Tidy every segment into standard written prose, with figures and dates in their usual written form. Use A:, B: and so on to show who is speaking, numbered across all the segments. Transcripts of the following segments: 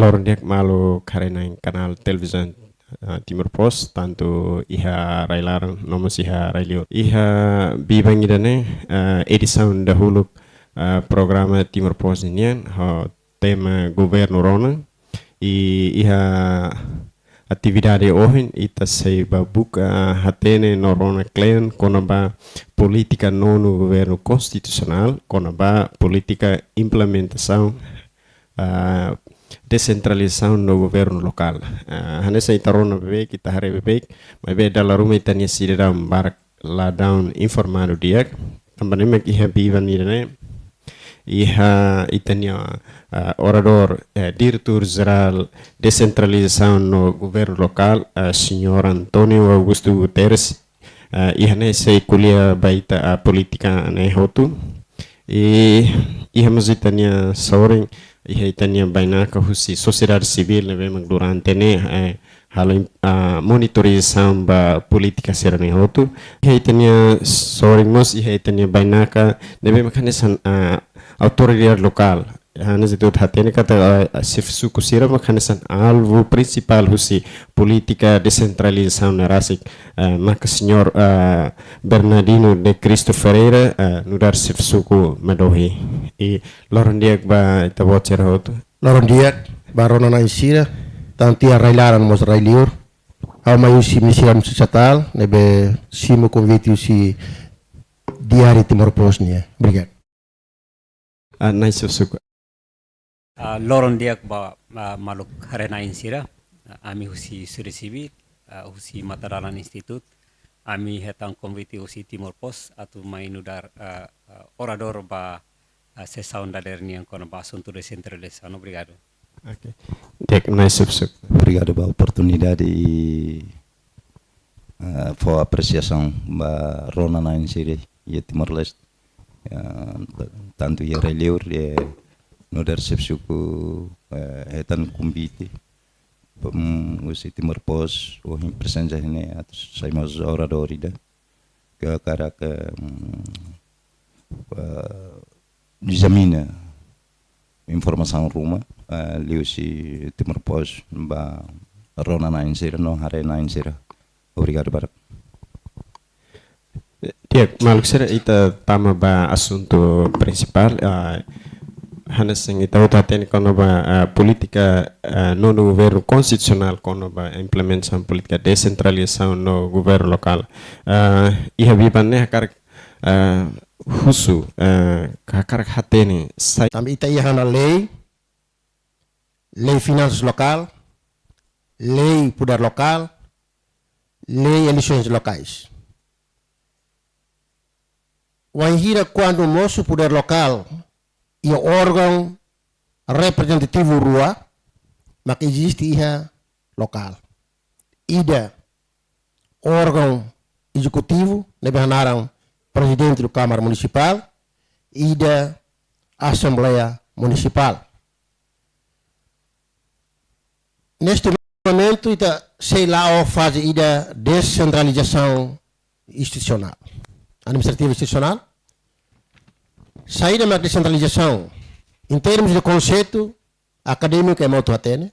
A: Lorong dia malu karena canal televisão Timor Post tanto iha railar nomos iha railio iha bibang idane edição dahulu programa Timor Post ini tema governo rona iha atividade hoje ita sei babuka hatene norona klen konaba política no governo constitucional konaba política implementação descentralização no governo local. Hanessa itarona bebek kita hari bebek, mas be dalam rumah itanya sidam barak ladang informado dia. Também mek iha bivan irene iha itanya orador diretor geral descentralização no governo local, senhor Antonio Augusto Guterres. Iha nesse kuliah baita politika nehotu. Iha mazitanya soring iha itanya bainaka husi sociedade civil memang durante ne hal monitorização ba política serane hotu iha itanya soring mos iha itanya bainaka nebe mekanisme autoridade local hanes itu hatene kata sifsu kusira mekanisme alvo principal husi política descentralização na rasik maka senhor Bernardino de Cristo Ferreira nudar sifsu ku madohi e loron dia ba tabot hotu
B: loron dia barona na insira tanti railaran mos railiur au maiusi misiram sesatal nebe simo convite usi diário Timor Post nia obrigado
A: nice suku
C: Loron dia ba maluk harena insira ami husi suri civil husi mataralan institut ami hetang konvite usi Timor Post atau mainudar orador ba sessão da dernia kono ba assunto descentralização obrigado.
A: Okay. Dek nice suku.
D: Obrigado pela oportunidade e for apreciação ba rona na insira e Timor Leste tanto ia releur no dar sepsuku etan kumbiti usi Timor Post o presença ini atus saimos oradorida que cara que examina informação ruma liusi Timor Post ba rona na insira no hare na insira obrigado para
A: dia maluk sera ita tama ba assunto principal Hanes yang kita utaten kono ba política no governo constitucional kono ba implementação política descentralização no governo local iha bibanne hakar husu hakar hatene sai
B: também ita iha na lei finanças local lei poder local lei eleições locais wanhira quando o nosso poder local e o órgão representativo rua, mas existe iha local. Ida órgão executivo, nebanaram presidente da Câmara Municipal, ida Assembleia Municipal. Neste momento, sei lá a fase ida descentralização institucional, administrativa institucional. Saída da descentralização, em termos de conceito acadêmico é muito atene,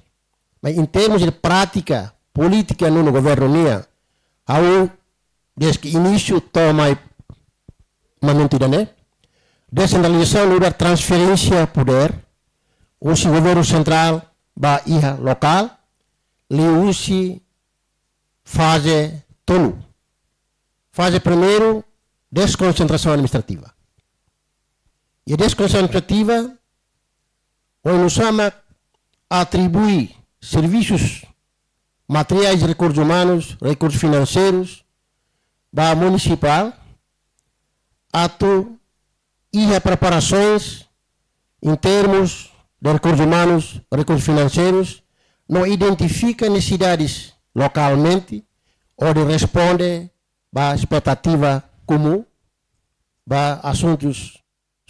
B: mas em termos de prática política no governo nia, ao desde que início toma manutida né, descentralização não dá transferência de poder, o governo central ba iha local, lhe usi fase tonu, fase primeiro desconcentração administrativa. E a desconcentração administrativa, onde nos chama atribui serviços materiais, recursos humanos, recursos financeiros, para municipal, e a preparações em termos de recursos humanos, recursos financeiros, não identifica necessidades localmente, onde responde para a expectativa comum, para assuntos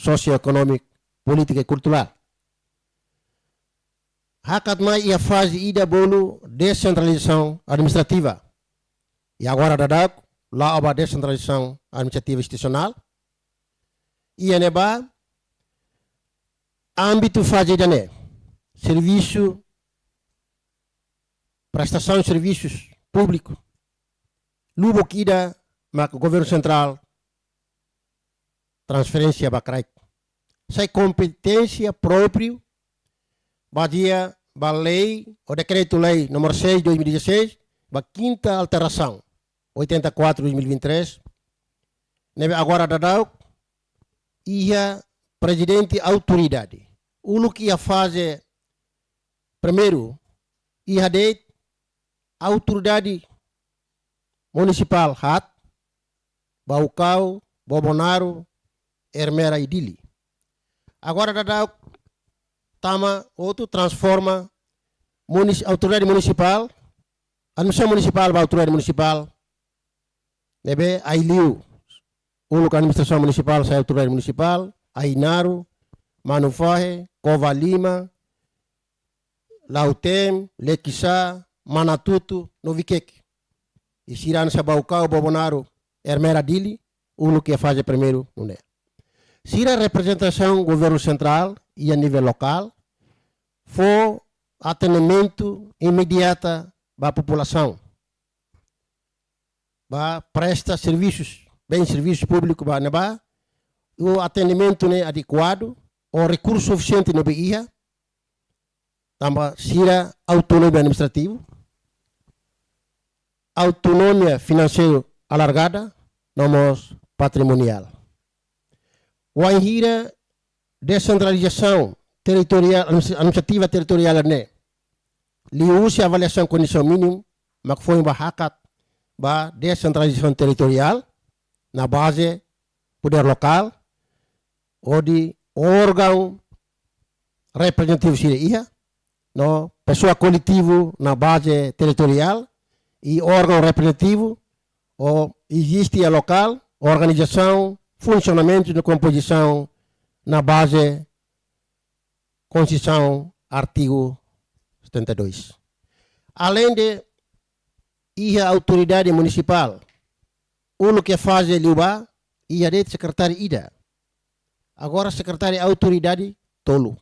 B: socioeconômico, política e cultural. Hakat mai ia fase ida bolo descentralização administrativa. E agora dadak lá a descentralização administrativa institucional. E neba âmbito fase dane serviço prestação de serviços públicos, lubo kida mak governo central transferência bacrai. Sai competência própria, badia ba lei, o decreto-lei número 6 de 2016, ba quinta alteração, 84 de 2023, neve agora dadau, ia presidente autoridade. O que ia fazer, primeiro, ia de autoridade municipal hat, Baucau, Bobonaro, Hermera e Dili. Agora dadau, tama outro transforma autoridade municipal, administração municipal para autoridade municipal, nebe ailiu, a administração municipal sai autoridade municipal, Ainaru, Manufahe, Cova Lima, Lautem, Lequissá, Manatuto, Noviqueque. E Sirano Sabaucau, Bobonaro, Hermera Dili, o que faz primeiro não é. Sira representação governo central e a nível local, for atendimento imediato à população, para presta serviços, bem serviços públicos, para o atendimento né, adequado, o recurso suficiente no BIA, também sira autonomia administrativa, autonomia financeira alargada, nomos patrimonial. O ainda descentralização territorial, administrativa territorial né, liu-se avaliação condição mínima, mas foi um hakat ba descentralização territorial na base poder local ou de órgão representativo siria, no pessoa coletivo na base territorial e órgão representativo ou existe a local, organização, funcionamento de composição na base Constituição, artigo 72. Além de a autoridade municipal, o que faz Liuba, e a secretário Ida. Agora secretário de autoridade Tolo.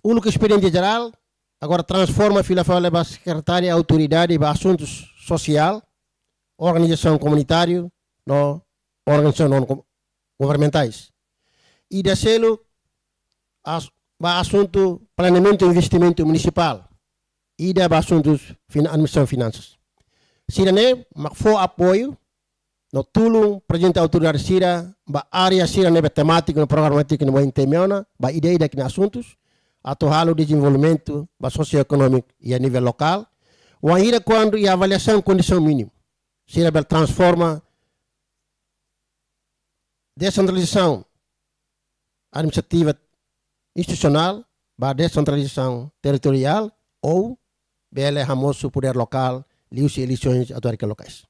B: O que expediente geral, agora transforma a fila para secretário de autoridade para assuntos social, organização comunitária, no organização não governamentais. E da selo para assunto planeamento e investimento municipal. E da assuntos administração finanças. Sira ne for apoio no tulung presidente da autoridade sira ba área sira ne temática no programático no intemiona ba ideia daqueles assuntos atau halo desenvolvimento ba socioeconômico e a nível local. O ainda quando e avaliação condição mínima. Sira bel transforma descentralização administrativa institucional para descentralização territorial ou bele ramoso poder local liu-se eleições autárquicas locais.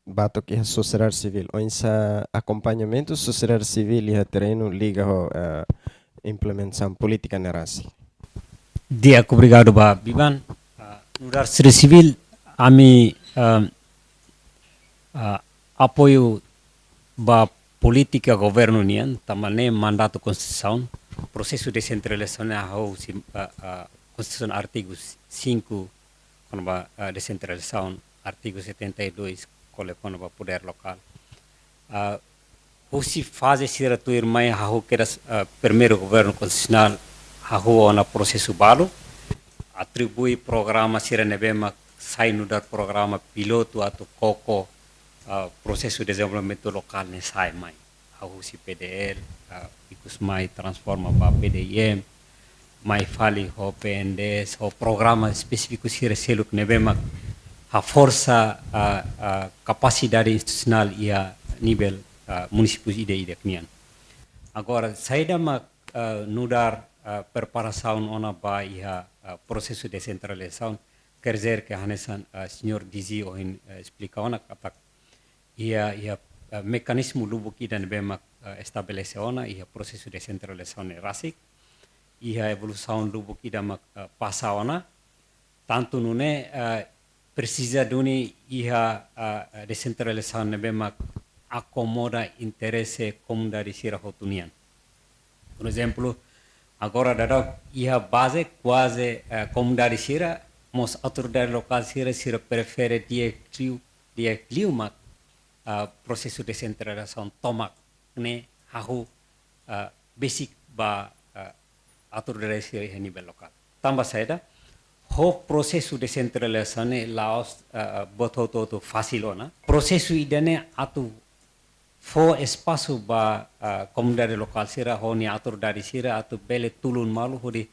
A: Bato que a sociedade civil, ou esse acompanhamento sociedade civil e a terreno liga a implementação política na raça.
C: Dia obrigado ba Biban. No da sociedade civil ami apoio ba política governo nian tamane mandato constituição processo de descentralização na Constituição artigo 5 quando ba descentralização artigo 72 quando ba poder local o se faz esse tu irmã que era primeiro governo constitucional na processo balo atribui programa sira nebema sai no dar programa piloto atau coco processo de desenvolvimento local ne sai mai se PDL ikus mai transforma para PDIM mai fali o PNDS o programa específico sira seluk nebema a força a capacidade institucional e a nível município ide knian agora saída ma no dar preparação ona ba ia processo de descentralização quer dizer que hanesan senhor Dizi ohin explica ona katak ia mecanismo lubu kita nebema estabelece ona ia processo de descentralização rasik ia evolução lubu kita mak passa ona tanto nune precisa duni ia descentralização nebema acomoda interesse comunidade sira hotunian por exemplo Agora dada ia base quase comunidade sira, mas autoridade local sira prefere dia clima processo de descentralização toma ne hahu basic ba autoridade sira a nível local. Também saída o processo de descentralização ne Laos botou todo fácil na processo idane atu fo espaço ba comunidade local sira honi autoridade sira atu bele tulun malu hodi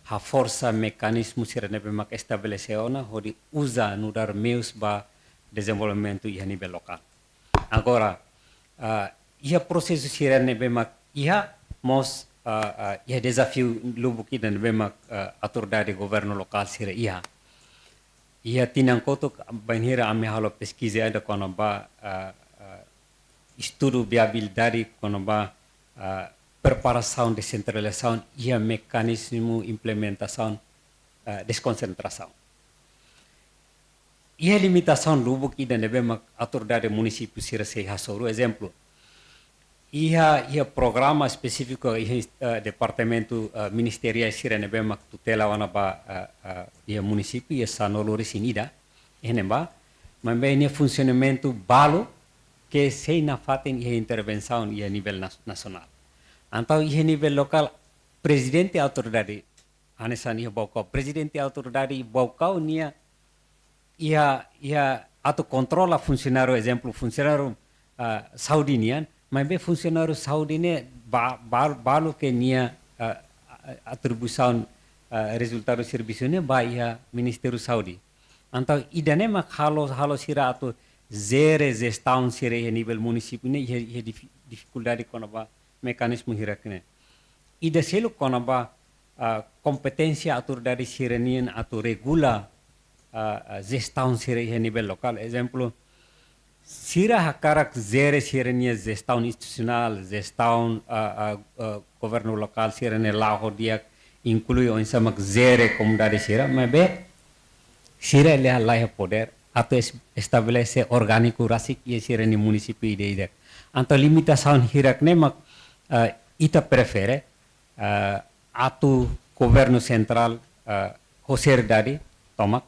C: a força mecanismo sira nebe mak estabeleciona hodi usa no dar meios ba desenvolvimento a nível local. Agora ia processo sira nebe mak ia mos ia desafio lubuki dan nebe mak autoridade governo local sira ia tinang koto banhira ame halo pesquisa ada kono ba estudo viabilidade quando ba preparação descentralização e a mecanismo implementação desconcentração e a limitação do que ainda devemos autoridade município sira se hasoro exemplo e a programa específico e departamento ministerial sira devemos tutela wana ba e município e sanolo sinida enemba mas bem funcionamento balo que sei na fatem e intervenção a nível nacional. Então, a nível local, presidente da autoridade, anesan ia baucau, presidente da autoridade baucau nia ia auto controla funcionário, exemplo, funcionário Saudi nian, mas bem funcionário Saudi ne balo que nia atribuição resultado serviço ne ba ia Ministério Saudi. Então, idane mak halo sira atu zere gestão sira a nível município ne ia dificuldade com a mecanismo hirakne ida selo com a competência autoridade sira nian atu regula gestão sira a nível local exemplo sira hakarak zere sira nia gestão institucional gestão governo local sira ne Lahore dia inclui on samak zere comunidade sira mas be sira le Allah poder atau estabelece orgânico rasik ia sira ni município ide anto limitação hirak ne mak ita prefere atu governo central hoser dari tomak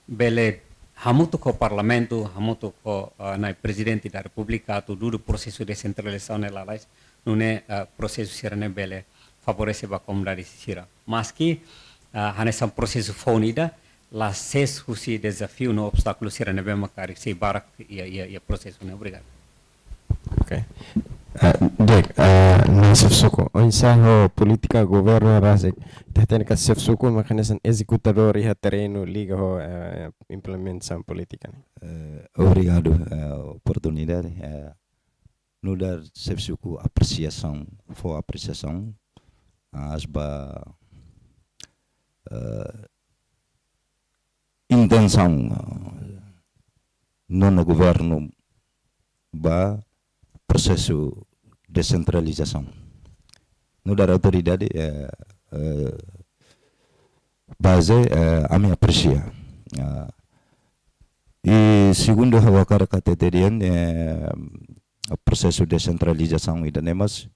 C: bele hamutu ko parlamento hamutu ko na presidente da república atu do processo de centralização ela lais nune processo sira ne bele favorece ba comunidade sira mas que hanesam processo fonida la ses husi desafio no obstáculo sira nebe makari se barak ia processo ne obrigado.
A: Okay. Dek, nasif suko. Onsa ho politika governo rasik. Tehten ka sif suko makanesan executador iha terreno liga ho implementação política.
D: Obrigado oportunidade. No dar sif suko apreciação, for apreciação asba intenção no governo ba processo descentralização no dar autoridade base a me aprecia e segundo a cara cateterian processo descentralização ida nemas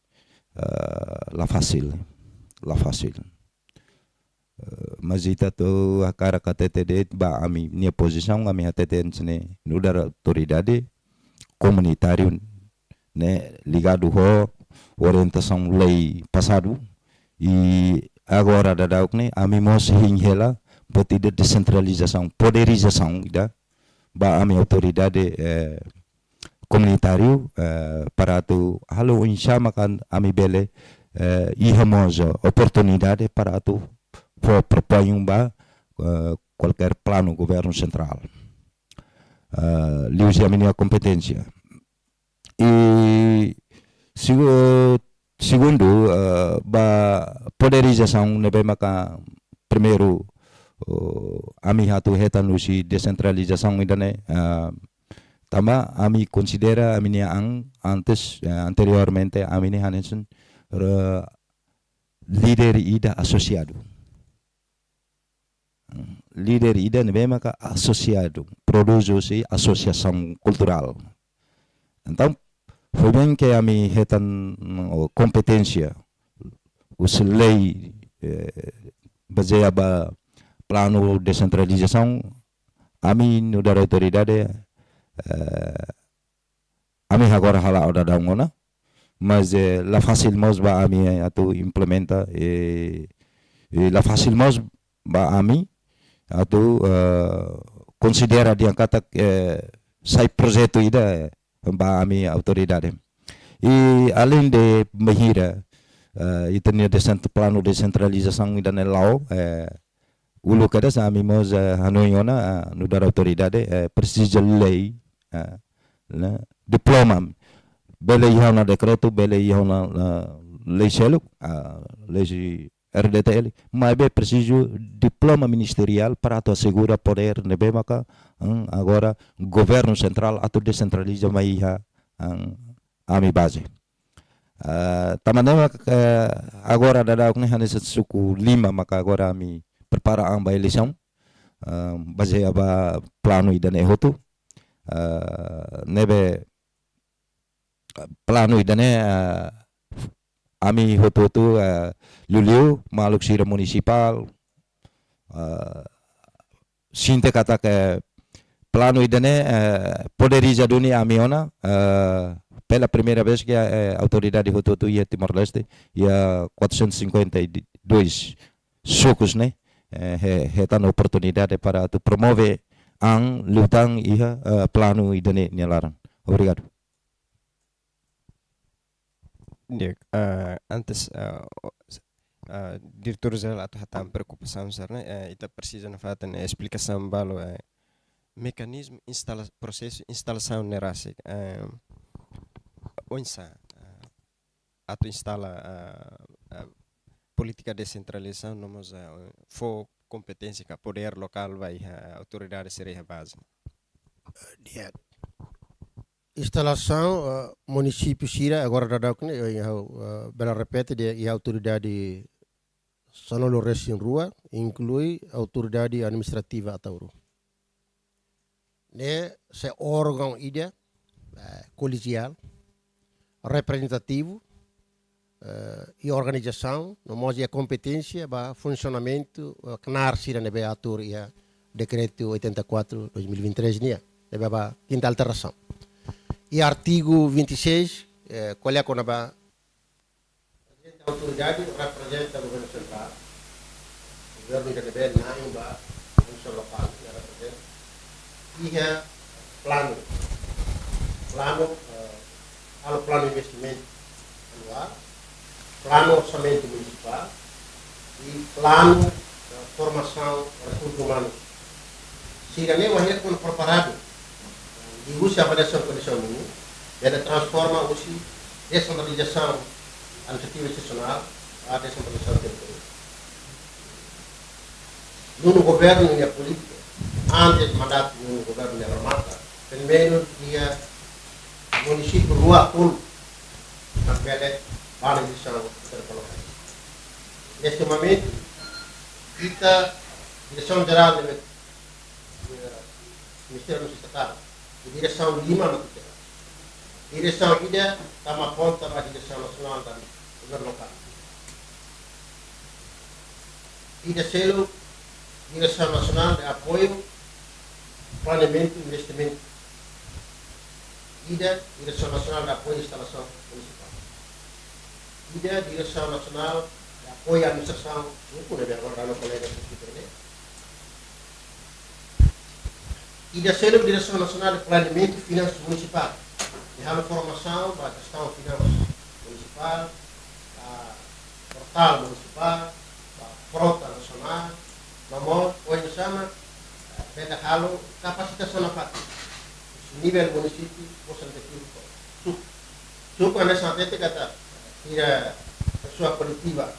D: la fácil mas ita tu a cara KTTD ba ami nia posição ami ateten sene no dar autoridade comunitário né ligado ho orientação lei passado e agora da dauk ne ami mos hinhela poti de descentralização poderização ida ba ami autoridade comunitário para tu halo insama kan ami bele ihamos oportunidade para tu for propõe qualquer plano governo central liusi a minha competência e segundo ba poderização nebe maka primeiro ami hatu hetan lusi descentralização idane tama ami considera aminia antes anteriormente amini hanesen líder ida associado líder ida nebe maka associado produz-se associação cultural então foi bem que a mi hetan competência os lei baseia ba plano descentralização ami no da autoridade ami agora hala oda da ngona mas la fácil mos ba ami atu implementa la fácil mos ba ami atu considera dia kata sai projeto ida ba ami autoridade e além de mahira e tinha plano de descentralização ida nelau ulu kada sa ami mos hanoiona no da autoridade precisa lei na diploma bele ihau na decreto bele ihau na lei selo lei RDTL mas be preciso diploma ministerial para tu assegura poder nebe maka agora governo central atau descentraliza mai ami base tamanema agora dada kuni hanes suku 5 maka agora ami prepara ang ba eleição base aba plano idane hotu nebe plano idane ami hotu luliu maluk sira municipal sinte kata ke plano idane poderiza dunia amiona pela primeira vez que a autoridade hotu ia Timor-Leste ia 452 sucos né retan oportunidade para tu promover ang lutang iha plano idane nilaran. Obrigado.
A: Antes diretor-geral atau hatam preocupação sarna ita precisa na fata na explicação balo mecanismo processo instalação nerase onsa atau instala política de descentralização nomos for competência que poder local vai autoridade seria a base.
B: Instalação município Sira agora da dakne bela repete de autoridade sanolo res em rua inclui autoridade administrativa atauro. Ne se órgão ida colegial representativo e organização, no modo de competência, para funcionamento, CNAR Sira nebe atur ia decreto 84/2023 nia, nebe ba quinta alteração. E artigo 26, qual é a conaba? A autoridade representa o governo central, o governo de nebe naimba, função local, representa, e é plano, plano de investimento anual, plano orçamento municipal e plano de formação de recursos humanos. Se nem uma rede preparado e usa a avaliação condição mínima, ele transforma o descentralização administrativa institucional a descentralização territorial. No governo e a política, antes do mandato do governo de Armata, primeiro dia município Rua Pul, na pele para a eleição interlocal. Neste momento, a Direção-Geral do Ministério Estatal, a Direção Lima no Tutela. A Direção IDA está uma ponta para a Direção Nacional do Governo Local. IDA selo, Direção Nacional de Apoio, Planeamento e Investimento. IDA, Direção Nacional de Apoio e Instalação Municipal. IDA, Direção Nacional de Apoio à Administração, IDA selo, Direção Nacional de Planeamento e Finanças Municipal. E a formação para a gestão de finanças municipal, a portal municipal, a frota nacional, nomor, onde chama, pedahalo, capacitação na parte. Nível município, representativo. Suco nessa tete kata tira sua coletiva,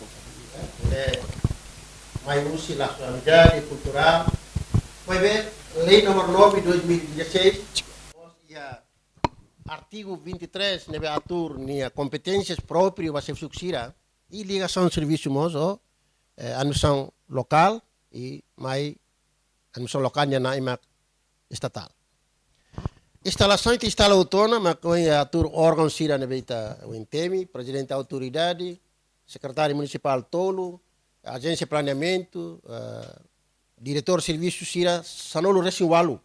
B: mais usi la sua amizade cultural. Foi ver lei número 9/2016, artigo 23 neve atur nia competências próprias vai ser suxira e ligação de serviço mozo administração local e mais administração local na IMAC estatal. Instalação e instala autônoma, que é atur órgão sira nebeita o intemi, presidente da autoridade, secretário municipal Tolo, agência de planeamento, diretor de serviço Sira, Sanolo Recém Walu.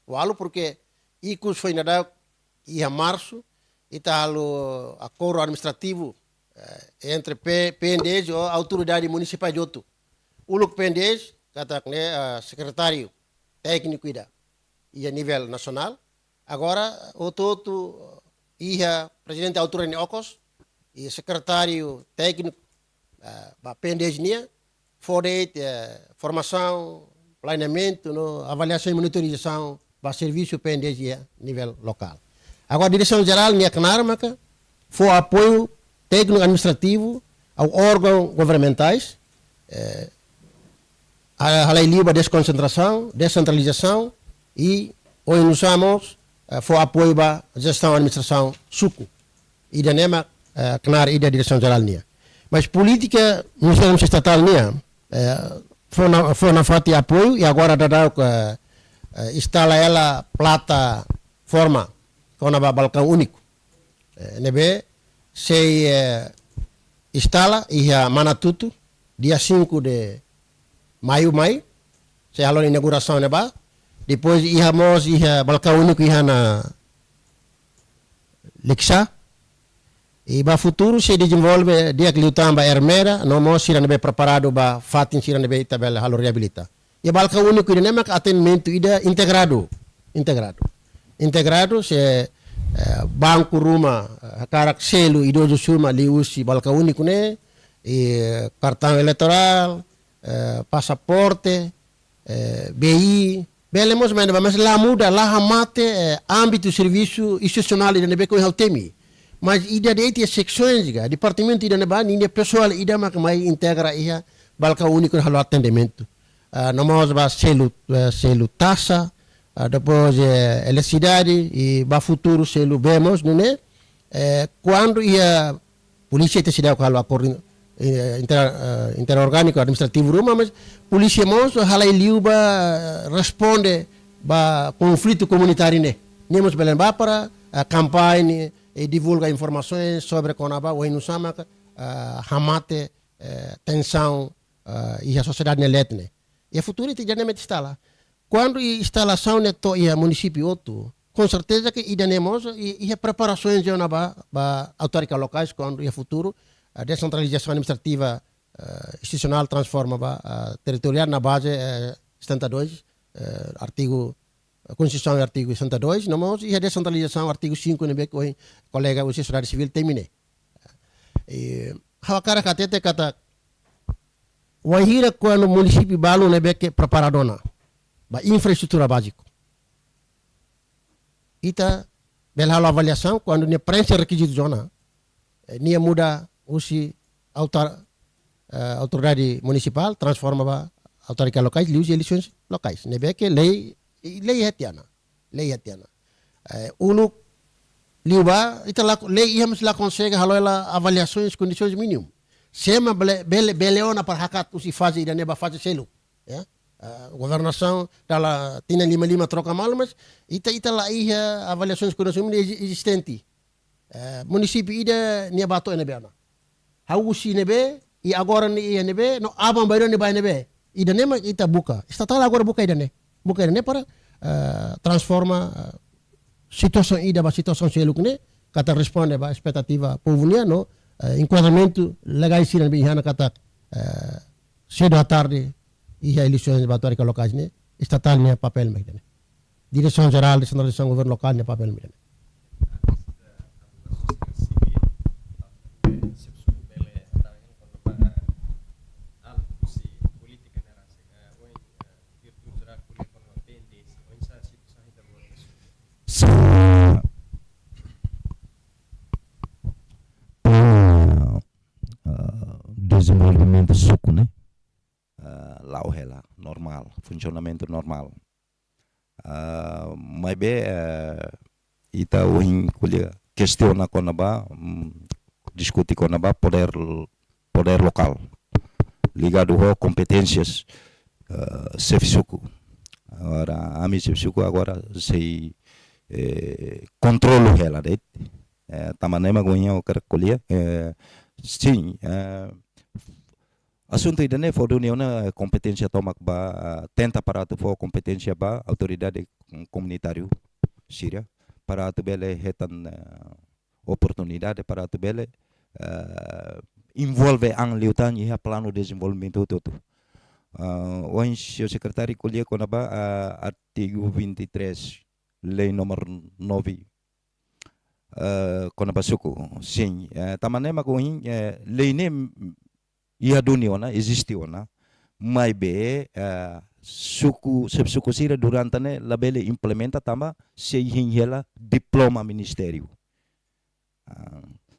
B: Walu porque ICUS foi nada em março, e está o acordo administrativo entre PNDES e a autoridade municipal de Oto. O Luc PNDES, secretário técnico e a nível nacional. Agora, o Toto e a presidente da autoridade Ocos e secretário técnico da PNDES fora formação, planeamento, avaliação e monitorização para serviço PNDES a nível local. Agora, a direção-geral, foi apoio técnico-administrativo ao órgão governamentais, a lei livre de desconcentração, descentralização e hoje nós usamos foi apoio para a gestão e administração suco. E da NEMA, CNAR e da direção-geral. Mas política, no sistema estatal, foi na falta de apoio e agora instala ela plataforma com o balcão único. Nebe se instala e a Manatuto dia 5 de maio, se a inauguração neba. Depois íamos a balcão único na Lixa. E para futuro se desenvolve dia que lutamos Hermera, nós será preparado para fatin será tabela halo reabilita. E balcão único ide nemak atendimento ida integrado se banco ruma karak selo idoso suma liusi balcão único e cartão eleitoral, passaporte, BI, belemos mas lá muda lá hamate âmbito serviço institucional ida nebe com temi. Mas ida de secções departamento ida neba ninha pessoal ida mais integra ia balcão único halo atendimento. Nós vamos selo taxa, depois eletricidade e para futuro selo vemos, não é? Quando a polícia te cidade com o acordo interorgânico administrativo ruma, mas polícia mos halai liuba responde para conflito comunitário né. Nemos belen para campanha e divulga informações sobre conaba o inusama hamate tensão e a sociedade neletne. E a futuro te já instala. Quando a instalação neto e a município outro, com certeza que idanemos e a preparações já na para autoridades locais quando e a futuro a descentralização administrativa institucional transforma a territorial na base 72 artigo Constituição artigo 62 nós e a descentralização artigo 5 né que o colega o sociedade civil termine. E a cara catete kata Wahira quando o município balu nebe que preparadona ba infraestrutura básica. Ita bela avaliação quando ne preenche requisito zona nia muda usi autoridade municipal transforma ba autoridade locais lius eleições locais. Nebe que lei hetiana. Ulu liuba ita lei íamos lá consegue haloela avaliações condições mínimo. Sema beleona para hakat usi fase ida neba fase selo. Governação dala tina 55 troca mal mas ita lá ia avaliações condições existente. Município ida nia bato nebe. Hausi nebe e agora ni nebe no abang bairo nebe. Ida nema ita buka. Estatal agora buka ida ne. Buka ida ne para transforma situação ida ba situação selo ne kata responde ba expectativa povonia no enquadramento legal sira bihana kata cedo à tarde e a eleições batóricas locais né estatal né papel mais né direção geral descentralização governo local né papel mais né
D: desenvolvimento suco né lá o rela normal funcionamento normal mas bem ita o colher questiona com naba discutir com naba poder local ligado a competências sefisuku agora a mim sefisuku agora sei controlo ela de tamanema gonha o cara colher sim, assunto ini for dunia na kompetência tomak ba tenta para tu for kompetência ba autoridade comunitário Síria para tu bele hetan oportunidade para tu bele envolve ang liutan iha plano de desenvolvimento tudo. Hoje o secretário colheu com a artigo 23 lei número 9 kona basuko sim tamane makuhin lei ne ia dunia ona existe ona mai be suku Sira durante ne labele implementa tama se hingela diploma ministério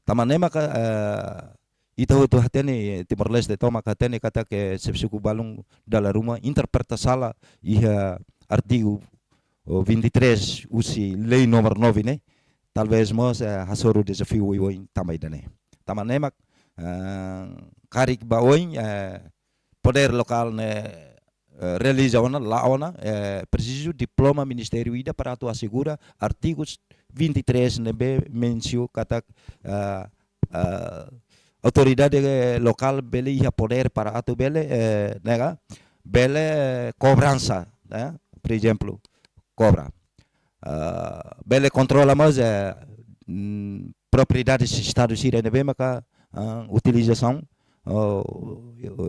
D: tamane maka itu hatene Timor Leste toma hatene kata ke suku balung dalam rumah interpretasala ia artigo 23 usi lei nomor 9 ne talvez mos hasoro desafio iwoin tamai dane tamanemak karik baoin poder lokal ne realiza ona la ona preciso diploma ministério ida para tu assegura artigos 23 ne be mencio kata autoridade local bele ia poder para atu bele nega bele cobrança por exemplo cobra bele controla mais propriedades do Estado Síria ne maka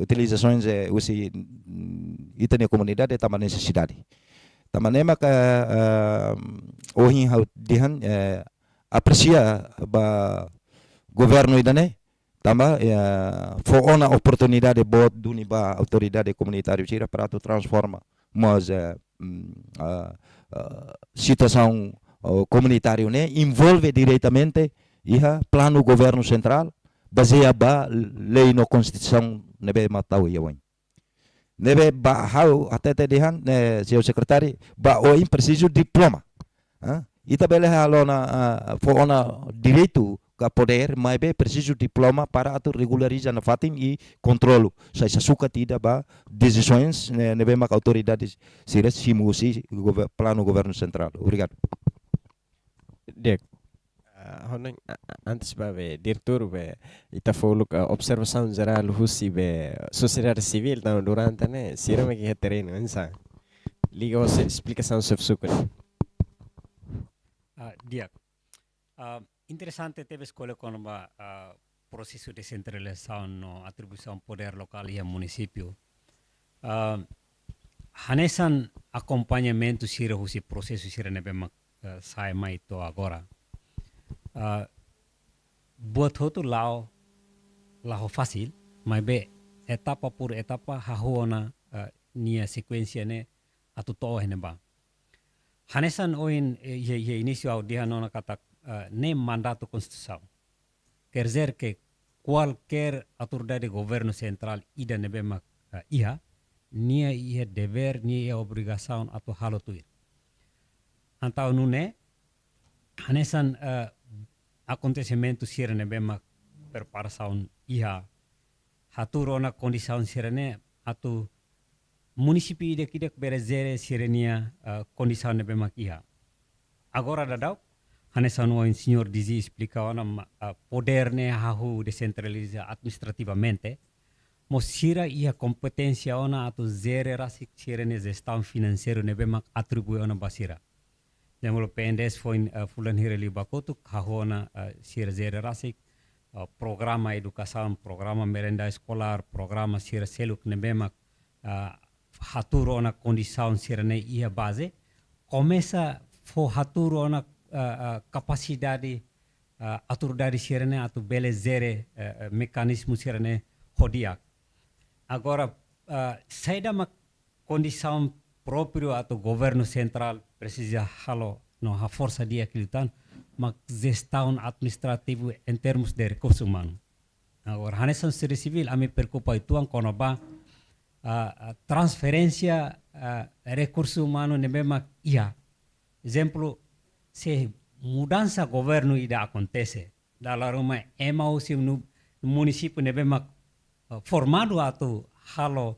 D: utilizações usi itane comunidade tama necessidade tamane maka ohin hau dihan aprecia ba governo idane tama for ona oportunidade bot duni ba autoridade comunitária Síria para tu transforma mas situação comunitária né envolve diretamente iha plano governo central baseia ba lei no constituição nebe matau yawan nebe ba hau até dehan seu secretário ba o preciso diploma ita bele halona for ona direito ka poder mas be preciso diploma para atu regularizar na fatin e controlo sai suka tidak ba decisões nebe mak autoridades Síria simusi plano governo central obrigado
A: Dek, antes be diretor be ita foluk observação geral husi be sociedade civil então durante né Síria me que terreno ensa liga você explicação sobre suco
C: dia interessante teve escolha com uma processo de centralização no atribuição poder local e município hanesan acompanhamento Síria husi processo Síria nebe mak sai mai to agora buat hotu lao fácil mas be etapa por etapa hahuona nia sequência ne atu to hene ba hanesan oin ye início ao dia nona kata nem mandato constituição quer dizer que qualquer autoridade de governo central ida nebe mak ia nia ia dever nia ia obrigação atu halotuir antau nune hanesan acontecimento sirene bema preparação ia haturona condição sirene atu município ide kidek berezere sirenia condição ne bema ia agora dadau hanesan o senhor dizi explica ona poder ne hahu descentraliza administrativamente mo sira ia competência ona atu zere rasik sirene gestão financeiro ne bema atribui ona basira Jamul PNDES foi fulan hireli bakotu kahona sira zere rasik programa educação programa merenda escolar programa sira seluk nebema haturo na condição sira ne ia base começa fo haturo na capacidade autoridade sira ne atu bele zere mecanismo sira ne hodiak agora saída uma condição próprio atau governo central precisa halo no a força de aquilitan mas gestão administrativo em termos de recursos humanos agora hanesan siri civil ami preocupa itu ang kono ba transferência recursos humanos nebema ia exemplo se mudança governo ida acontece dalam rumah emau si no município nebema formado atau halo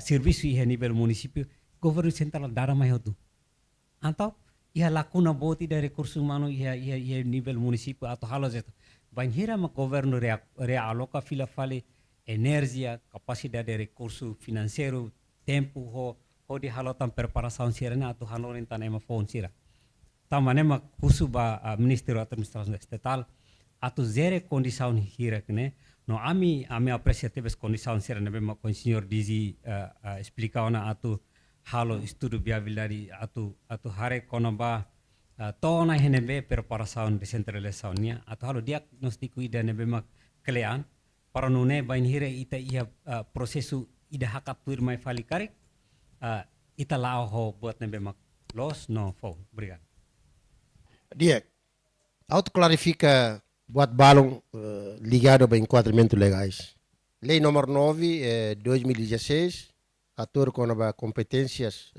C: serviço ia nível município governo central dara mai hotu atau ia lacuna boti dari recursos humanos ia nível município atau halo zeto banheira ma governo realoca fila fale energia, capacidade de recurso financeiro, tempo ho di halotan preparação sirena atau halorin tanema phone sira. Tamane ma kusu ba Ministério Administração Estatal atau zere condição hira kene no ami apreciativas condição sirena bema com senhor Dizi explicar na atau halo estudo viabilidade atau hare konoba tona henebe preparação descentralizaçãonya atau halo diagnóstico ida nebe mak kelean para nune banheira ita ia prosesu ida hakatur mai fali karek ita lao ho buat nebe mak los no phone. Obrigado.
B: Diek, auto clarifica buat balão ligado a enquadramento legais. Lei número 9, 2016, ator com a competências,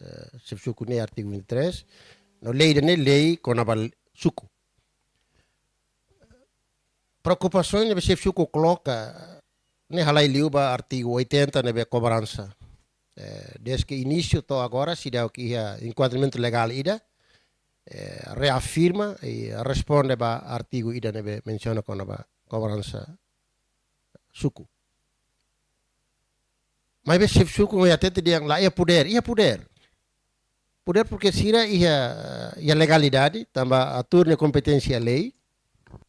B: se sucune artigo 23, no lei com a suco. Preocupações que se suco coloca, ne halai liuba artigo 80 nebe cobrança. Desde que início até agora, se dá o que é enquadramento legal ida, reafirma e responde para artigo ida nebe menciona com a cobrança suku. Mas se suku é até dia lá é poder, poder porque sira é legalidade, também atur na competência lei,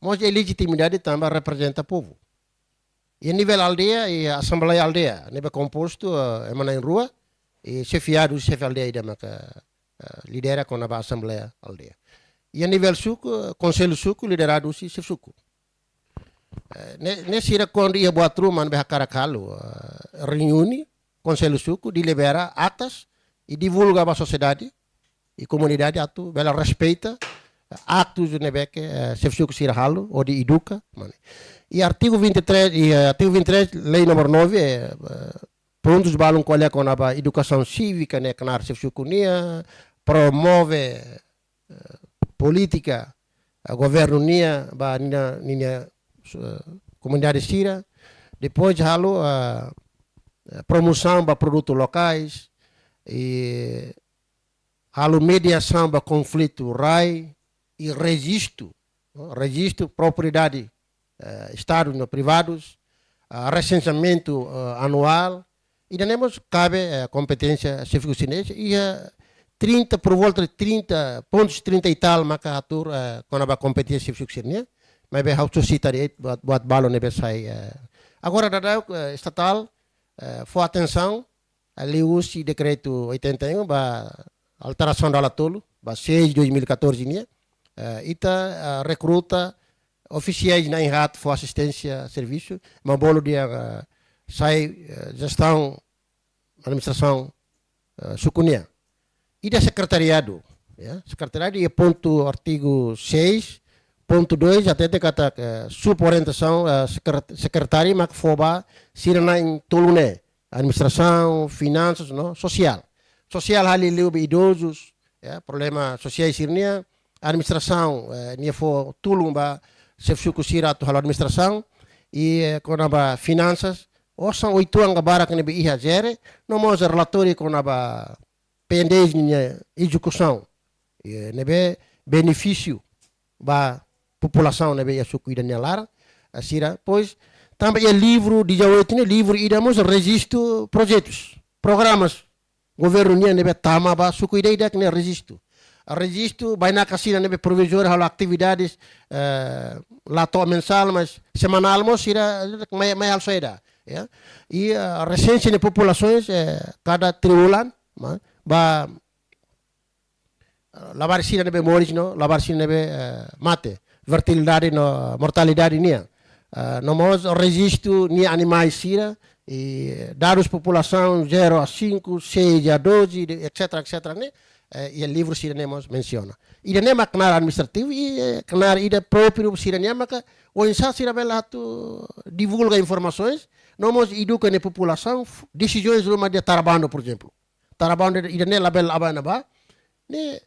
B: mas a legitimidade também representa o povo. E a nível aldeia e a assembleia aldeia, nível composto emana em rua e chefe aldeia ida maka lidera com a assembleia aldeia. E a nível suco, conselho suco liderado si chefe suco. Nesse era quando ia boa truma no Caracalo, reúne conselho suco, delibera atas e divulga para a sociedade e comunidade atu, ela respeita atos de nebeque, chefe suco sira halo ou de educa, E artigo 23, lei número 9, pontos balão qual é com a educação cívica, né, canar se sucunia, promove política, governo nia, ba ninha comunidade sira, depois halo promoção para produtos locais e halo mediação para conflito rai e registro propriedade Estado no privados, recenseamento anual, e temos cabe competência civil chinesa e 30 por volta de 30 pontos 30 e tal macatur com a competência civil chinesa, mas bem how to citar it buat balon nebe sai agora da estatal for atenção ali usi decreto 81 ba alteração da tolo ba 6 de 2014 nia ita recruta oficiais na Inrat for assistência serviço, mas bolo dia sai gestão administração sucunia e da secretariado, secretariado é ponto artigo 6 ponto 2 até te kata suborientação secretário mak foba sirna em tolune administração finanças no social hali leu idosos problema sociais sirnia administração nia for tulumba se suku sira tu hal administração e com a finanças são 8 anos bara que nebe ia zere no mos relatório com a pendência educação e nebe benefício ba população nebe ia suku ida nelar sira pois também é livro de jaoitine livro idamos registro projetos programas governo nia nebe tama ba suku ida que ne registro vai na casina nebe provisor halo atividades lato mensal mas semanal mas ira mai hal soida e a recensão de populações cada tribulan ba lavar sina nebe moris no lavar sina nebe mate fertilidade no mortalidade nia no mos registro ni animais sira e dados população 0 a 5 6 a 12 etc né e o livro Sirenemos menciona. Ida nema kenar administrativo e kenar ida próprio Sirenema que o insa Sirenema tu divulga informações, nós educa a população, decisões rumah dia Tarabando, por exemplo. Tarabando ida ne label abana ba, ne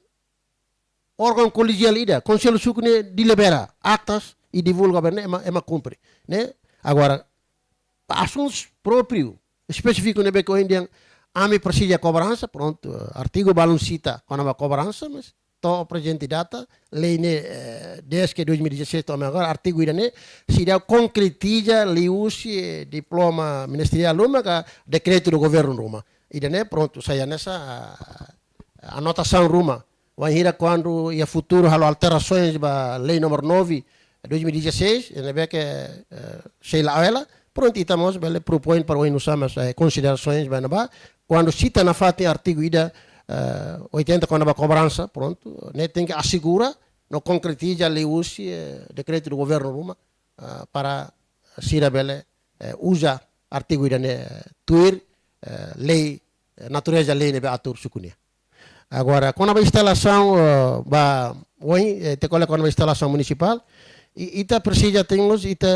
B: órgão colegial ida, conselho suku ne delibera atas e divulga bene ema cumpre, né? Agora assuntos próprios específicos ne beko indian Ami precisa cobrança, pronto, artigo balon cita com a cobrança, mas o presidente data, lei desde que 2016 toma agora, artigo ida ne, se dá concretiza liusi diploma ministerial Roma, que decreto do governo Roma. Ida ne, pronto, saya nessa anotação Roma. Wanhira quando ia futuro halo alterações ba lei número 9 2016, ne vê que sei lá ela, pronto, estamos bele propõe para o inusama considerações ba quando cita na fate artigo ida 80 quando a cobrança, pronto, né, tem que assegurar, não concretiza a usi decreto do governo Roma para sira bele usa artigo ida né tuir lei natureza lei nebe atur sukunia. Agora, quando a instalação te coloca quando a instalação municipal, ita precisa temos ita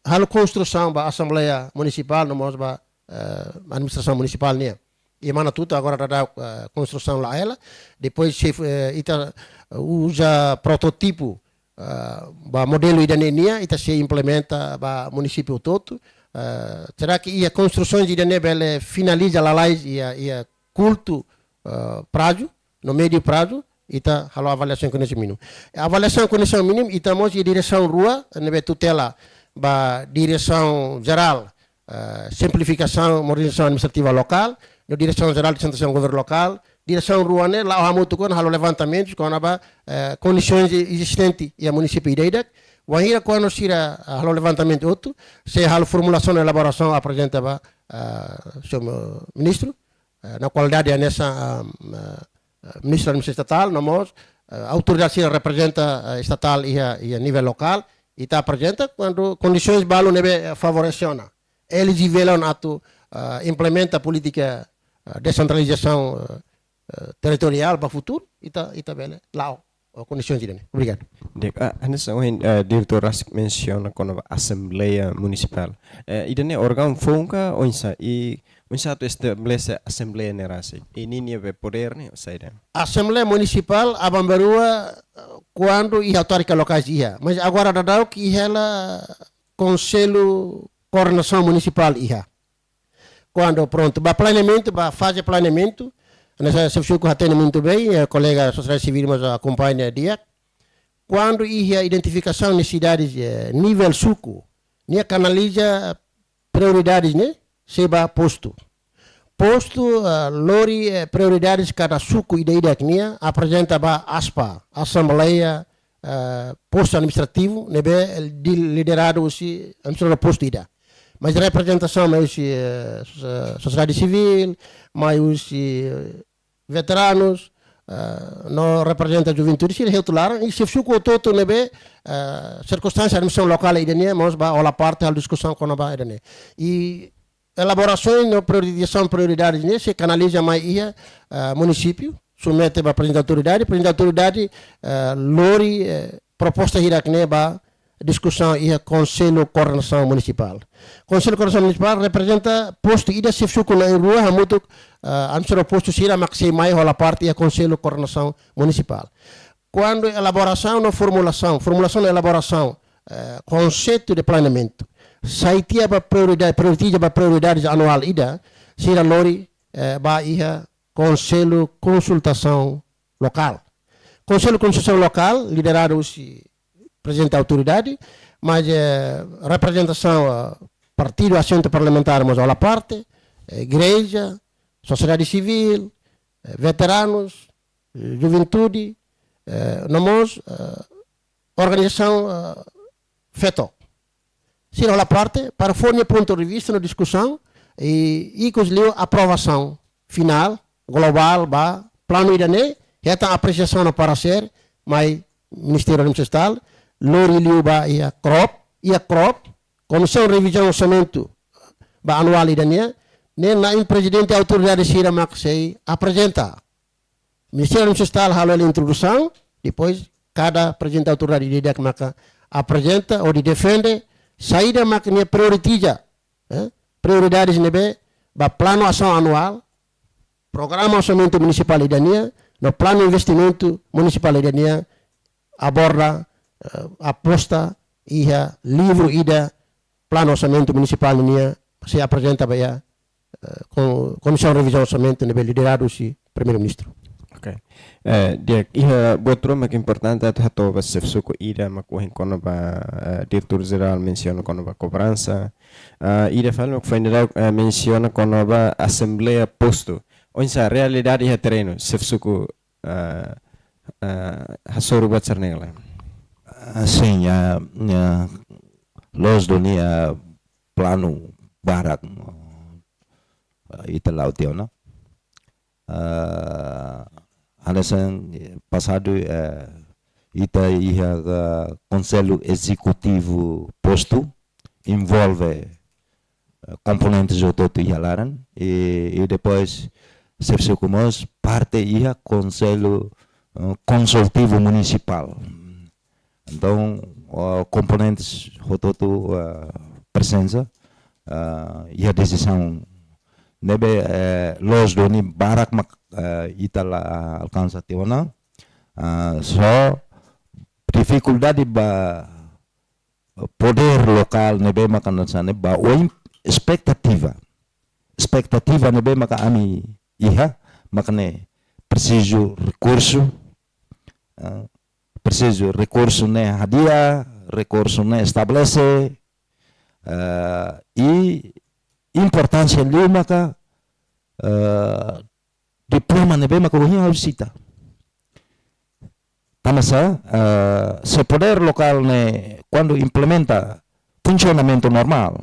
B: halo construção ba assembleia municipal no mos ba administração municipal né. E mana tudo agora da construção lá ela, depois ita usa prototipo ba modelo idania ita se implementa ba município todo. Será que a construção de idania bele finaliza lá ia culto prazo no médio prazo ita halo avaliação condição mínimo. A avaliação condição mínimo ita mos de direção rua nebe tutela ba direção geral simplificação modernização administrativa local, no direção geral de centração do governo local, direção rua né lá o muito com halo levantamentos com aba condições existentes e a município ideia Wahira quando sira halo levantamento outro se halo formulação e elaboração apresenta ba seu ministro na qualidade nessa ministro da administração estatal, nós a autoridade que representa estatal e a nível local e está apresenta quando condições balo nebe favoreciona elegível ato implementa a política descentralização territorial para o futuro e está bem lá condições de obrigado.
A: Hannes diretor Rasik menciona quando a assembleia municipal idane órgão fonca onsa e onsa to estabelece assembleia nerase ini nie be poder ne saída
B: assembleia municipal abamberua quando e autarquia locais ia mas agora dá que ela conselho coordenação municipal ia quando pronto ba planeamento ba fase planeamento nessa se fico atende muito bem a colega sociedade civil mas acompanha dia quando ia identificação necessidades nível suco nia canaliza prioridades né seba posto lori prioridades cada suco ideia que nia apresenta ba aspa assembleia posto administrativo nebe liderado se administrador posto ida mas representação mais sociedade civil mais veteranos não representa a juventude se retularam e se ficou todo nebe circunstância da missão local idania mas ba ola parte a discussão com ba idania e elaborações no priorização prioridades né se canaliza mais ia município submete para a autoridade lori proposta hierarquia ba discussão e conselho coordenação municipal. Conselho coordenação municipal representa posto ida se fica na rua muito administrador posto sira maximai rola parte e conselho coordenação municipal. Quando elaboração na formulação e elaboração conceito de planeamento saitia para prioridades anual ida sira lori ba ia conselho consultação local. Conselho consultação local liderado se presidente da autoridade, mas representação partido assento parlamentar mas à parte, igreja, sociedade civil, veteranos, juventude, nós organização feto. Se à parte para fornecer ponto de vista na discussão e conseguiu aprovação final global ba plano idane eta apreciação para ser mas Ministério Administração lori liuba ia crop comissão revisão orçamento ba anual idania nem na presidente autoridade sira maxei apresenta Ministério Administração halo a introdução depois cada presidente autoridade de maka apresenta ou de defende saída maknya prioritiza prioridades nebe ba plano ação anual programa orçamento municipal idania no plano investimento municipal idania aborda aposta ia livro ida plano orçamento municipal nia se apresenta para comissão de revisão orçamento nível liderado se primeiro-ministro.
A: Ok. Dia buat rumah que importante é tu vai ser suco ida makuhin kono ba diretor geral menciona kono ba cobrança. Ida fala que foi menciona kono ba assembleia posto. Onde a realidade é treino, se suco hasoro buat cernela.
D: Sim, los dunia plano barak ita lautio na. Alasan passado ita ia conselho executivo posto envolve componentes do todo ialaran e depois se fizemos parte ia conselho consultivo municipal. Então componentes do todo presença e a decisão nebe los doni barak mak itala alcança teona so dificuldade ba poder local nebe makan sana ba o expectativa nebe maka ami iha makane preciso recurso ne hadia recurso ne estabelece e importância ali maka diploma nebe maka uhinha usita tamasa se poder local ne quando implementa funcionamento normal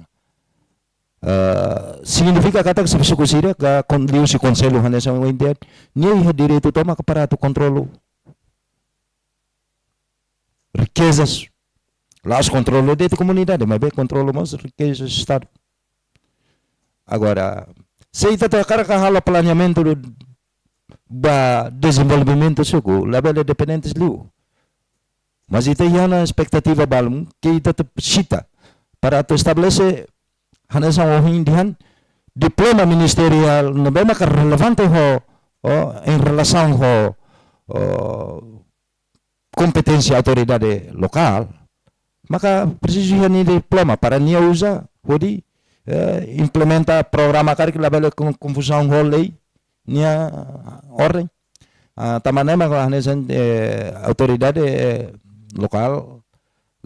D: significa kata que se considera que quando se conselho hanesa o india nem é direito toma para tu controlo riquezas lá os controlos de comunidade mas bem controlo mais riquezas estado. Agora, se ita cara hala planeamento do desenvolvimento suku, label dependentes liu. Mas ita yana expectativa balum que ita cita para tu estabelecer hanesa ohindihan diploma ministerial no bem maka relevante em relação competência autoridade local, maka preciso yani diploma para nia usa hodi implementa programa kari que label com confusão rolei nia ordem tamane maka hanesan autoridade local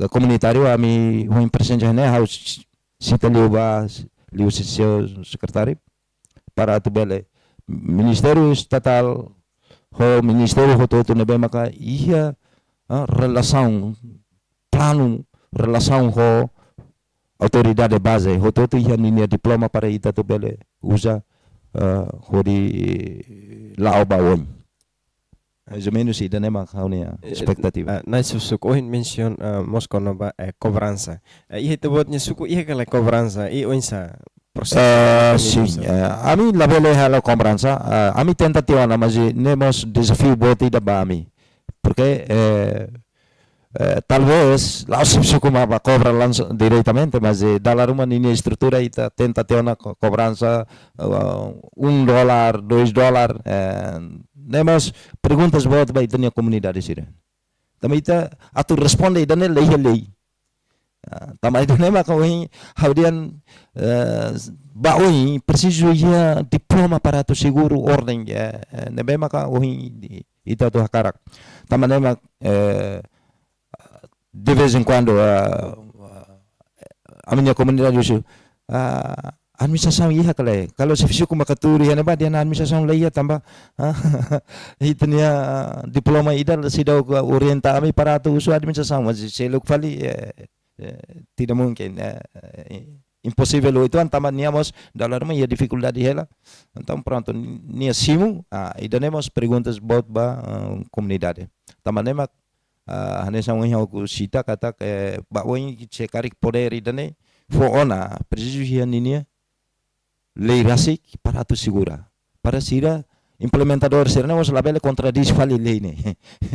D: comunitário ami o presença né house cita liu seu secretário para tu bele ministério estatal ministério todo nebe maka ia relação plano relação autoridade base hototo ia ninia diploma para ita tu bele usa hori lao bawon mais ou menos ida nema kaunia expectativa
A: Na suku ohin mention Moscow nova cobrança. Ihe tebotnya suku ihe kala cobrança e onsa
D: sim, a mim la bele hala cobrança a mim tentativa na mas nemos desafio boti da bami porque talvez lá se como cobra diretamente, mas dá uma linha estrutura e tenta ter uma cobrança $1, $2. Nemos perguntas boas vai ter na comunidade sira. Também a tu responde e dane lei. Também tu nema kau haudian baoi preciso ia diploma para tu seguro ordem nebe maka ita tu hakarak. Também nema de vez em quando a minha comunidade diz administração ia kalau se fizer como caturi ya neba dia na administração leia tambah itnia diploma ida sidau orienta ami para tu usu administração mas se luk fali tidak mungkin impossível itu antama niamos dalam ia dificuldade ela então pronto nia simu idanemos perguntas buat comunidade tamanema hanesa unha ku sita kata ke baoi cekarik poder idane fo ona preciso hian ninia lei rasik para tu segura para sira implementador será nós labele contradiz fali lei ne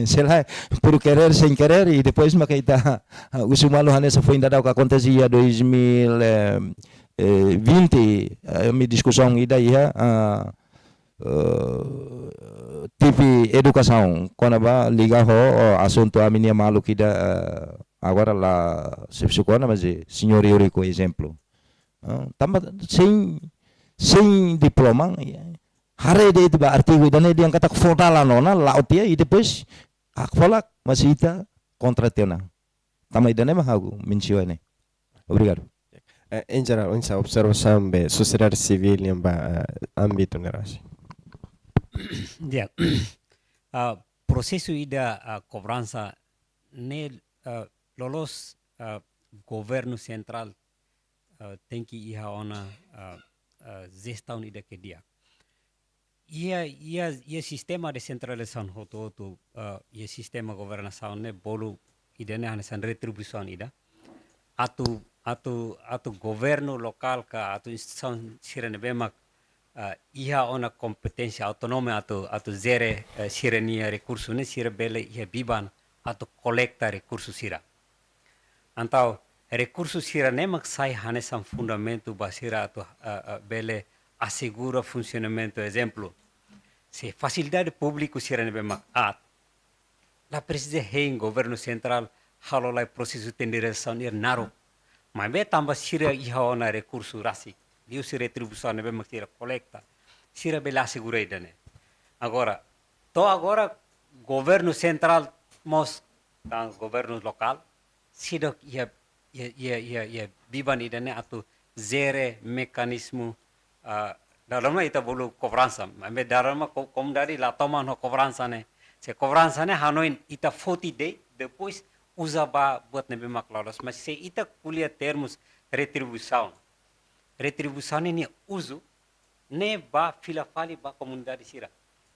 D: será por querer sem querer e depois makeita o sumalo hanesa foi ainda que acontecia 2020 mi discussão ida ia TV educação quando vai ligar o assunto a minha malu kida agora lá se psicona mas senhor Eurico exemplo também sem diploma Hare de itu ba artigo dan dia kata fodala nona lautia e depois akfolak masita contrationa. Tama idane mahagu mensione. Obrigado.
A: Em geral, essa observação da sociedade civil em âmbito nerasi.
C: Ya, processo ida cobrança ne lolos governo central tem que ir a uma gestão ida que dia. Ia sistema de centralização hoto ia sistema governação ne bolu ida ne hanesan retribuição ida atu governo local ka atu instituição sirene bemak ia ona kompetensya autonome atu zere sirenia recurso ne sira bele ia biban atu collecta recurso sira. Antau recurso sira nemak sai hanesan fundamento basira atu bele assegura funcionamento exemplo. Se facilidade público sira ne bemak la precisa hein governo central halolai processo tenderação ir naro. Mas be tamba sira ia ona recurso rasi. Dia se retribuição ne bemak sira collecta. Sira bela assegura idane. Agora governo central mos dan governo local sira ia biban idane atu zere mekanismo dalam ita bolu cobrança. Mas dalam komdari la toma no cobrança ne. Se cobrança ne hanoin ita 40 day depois usa ba buat nebe maklalos. Mas se ita kuliah termos retribuição. Retribuição ini uso ne ba filafali ba comunidade sira.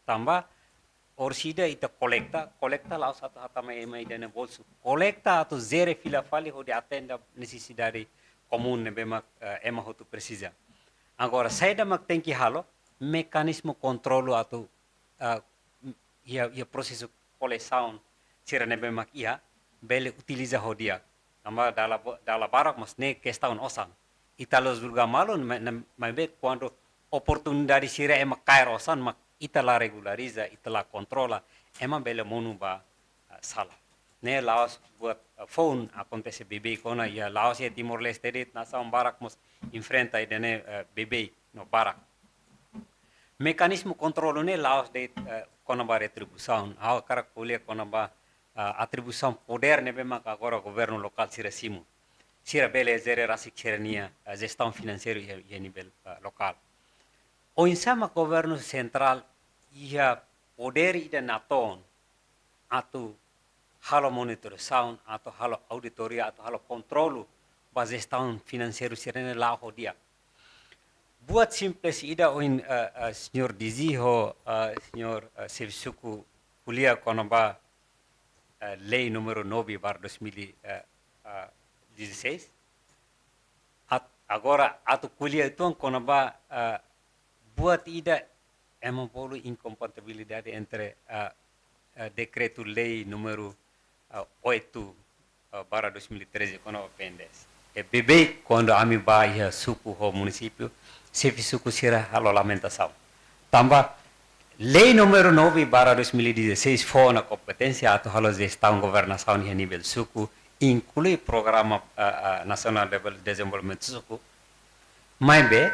C: Tamba orsida ita collecta lá satu hata mai dana bolso. Collecta atau zere filafali ho de atenda necessidade comum nebe mak ema hotu precisa. Agora saída mak tem que halo mecanismo controlo atau ia processo coleção sira nebe mak ia bele utiliza ho dia. Tamba dala barak mas ne questão osan. Italos juga malu, mas quando oportunidade sira ema cair osan, mak itala regulariza, itala controla, ema bele monu ba sala. Ne Laos buat phone acontece bebê kona ia Laos e Timor Leste nasa barak mos enfrenta e dene bebê no barak. Mecanismo controlo ne Laos de kona ba retribuição, ao cara kuliah kona ba atribuição poder ne bema agora governo local sira simu. Sira bele zere rasik serenia gestão financeira e nível local. O insama governo central ia poder ida naton atau halo monitoração atau halo auditoria atau halo controlo ba gestão financeira serena lá ho dia. Buat simples ida oin senhor Diziho senhor Sevisuku kuliah konoba lei número 9/2016 agora atu kuliah itu konoba buat ida emang polo incompatibilidade entre decreto lei número 8/2013 konoba pendes. E bebê quando ami baia suku ho município Sevisuku sira halo lamentação. Tamba lei número 9/2016 foi na competência atau halo gestão governação a nível suku inclui programa nacional de desenvolvimento suku. Mas be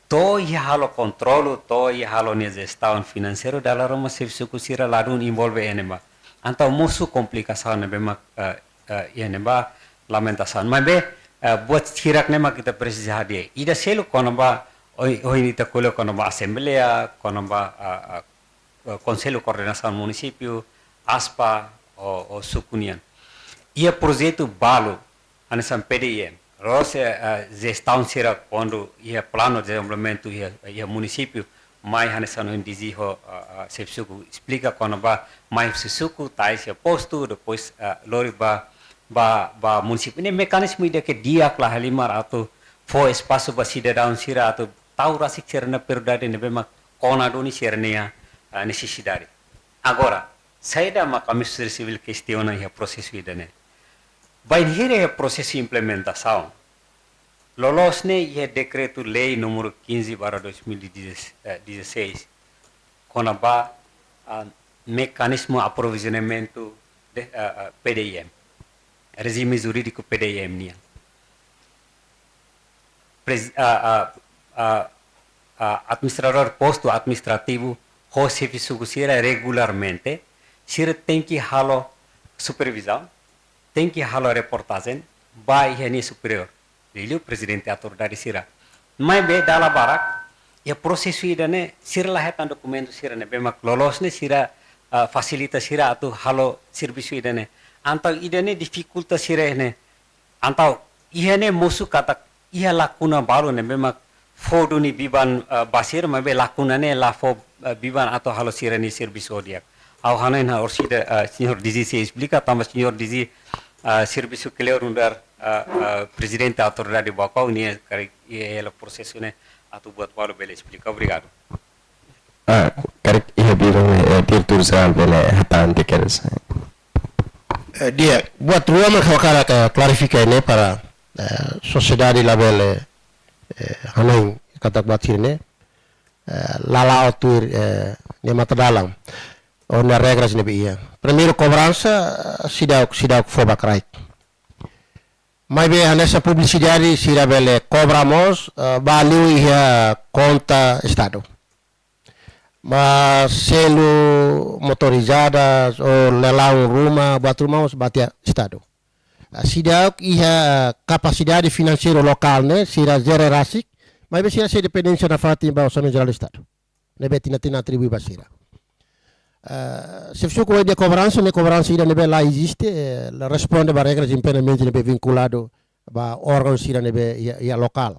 C: to ia halo controlo to ia halo ne gestão financeiro dala roma Sevisuku sira ladun envolve enema. Antau musu complicação ne bema enema lamentação. Mas be buat tirak nema kita precisa hadia. Ida selo konoba ini ta kolo konoba assembleia, konoba conselho coordenação município, ASPA o sukunian. Ia projeto balo anesan PDIM. Rose gestão será quando ia plano de desenvolvimento ia município, mais anesan indizi ho Sevisuku explica konoba mais Sevisuku tais ia posto depois lori ba município ini mekanisme ida ke dia klah halimar atau fo espaço ba cidadão sira atau tahu rasik serna prioridade ne bema kona doni sernia necessidade. Agora, saída ma comissão civil questiona ia processo ida ne. Bain hire ia processo implementação. Lolos ne ia decreto lei número 15/2016 kona ba mecanismo aprovisionamento de PDIM. Regime jurídico PDIM nia. administrador posto administrativo o serviço sira regularmente, sira tem que halo supervisão, tem que halo reportagem, vai reni superior. Ele o presidente autoridade sira. Mas be dala barak, e processo ida ne sira lah hetan dokumento sira ne be mak lolos ne sira facilita sira atu halo serviço ida ne. Antau ida ne dificulta sira ne. Antau ia ne musuh kata ia lakuna baru ne be mak fodo ni biban basir mas be lakuna ne la fo biban atau halo sira ni serviço dia. Au hanain ha orsida senhor dizi se explica tama senhor dizi serviço clear undar presidente autoridade bacau ni ela processo ne atu buat baru bele explica. Obrigado.
A: Karek ia bilang diretor geral bele hatan dekeres.
B: Dia buat ruang mereka klarifikasi ini para sociedade label hanai kata buat ini lala otur ne mata dalam ona regras ne ia. Primeiro cobrança sidau fobak right. Mas bem nessa publicidade sira bele cobramos valeu ia conta estado. Mas selo motorizadas ou leilão rumah buat rumah batia estado. Sida ia capacidade financeira local né sira zero rasik, mas bem sira dependência da fatia ba orçamento geral do estado. Ne betina tina atribui basira. Se for com a cobrança, ne cobrança ida nebe lá existe, responde para regras impenamente nebe vinculado ba órgão sira nebe ia local.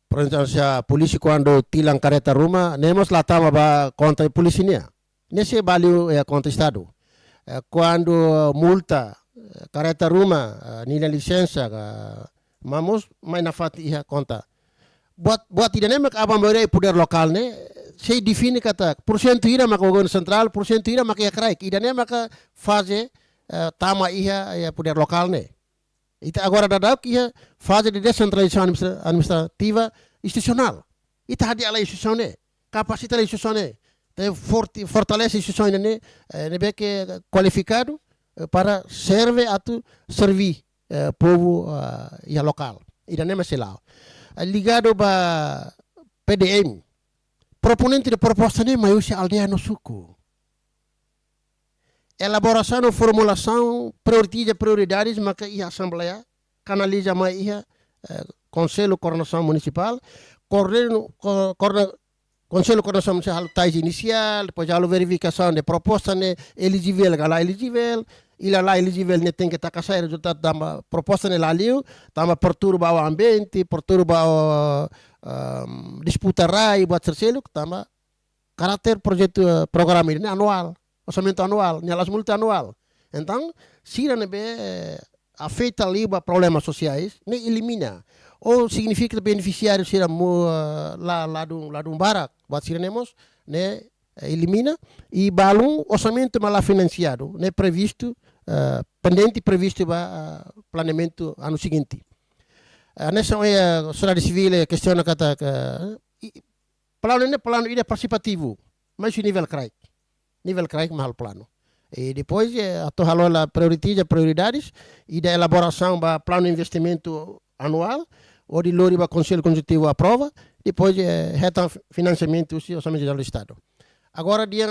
B: Por exemplo, se a polícia quando tilang careta rumah, nemos lá tama ba conta polícia nia. Nesse valeu é conta estado. Quando multa careta rumah, nila licença, mamos mais na fat ia conta. Buat ida nemek abang beri poder lokal ne, se define kata porcento ira maka governo central, porcento ira maka kraik. Ida ne maka fase tama ia poder lokal ne. Itu agora dadak ia fase de descentralização administrativa institucional. Itu hadi ala instituição ne, capacitar instituição ne, fortalece instituição ne, nebe que qualificado para serve atu servir povo ia local. Ida ne maselau. Ligado ba PDM, proponente de proposta ne maiusi aldeia no suco. Elaboração ou formulação, prioriza prioridades, maka ia assembleia, canaliza mais ia conselho coordenação municipal, conselho coordenação municipal tais inicial, depois a verificação de proposta ne elegível, gala elegível, ila lá elegível ne tem que estar caçar resultado da proposta ne lá liu, tama perturba o ambiente, perturba o disputa rai, buat tercelo, tama caráter projeto programa ini anual. Orçamento anual, nelas multa anual. Então, se não afeta ali problemas sociais, nem elimina. Ou significa que o beneficiário será lá do barak, buat siremos, né, elimina e balum orçamento mal financiado, né, previsto, pendente previsto para planeamento ano seguinte. Nessa é a sociedade civil questiona kata plano é participativo, mas o nível cai. Nível cai mal plano. E depois atohalou a prioridades e da elaboração do plano de investimento anual, ou de lori para conselho consultivo aprova, depois reta financiamento do orçamento geral do estado. Agora dia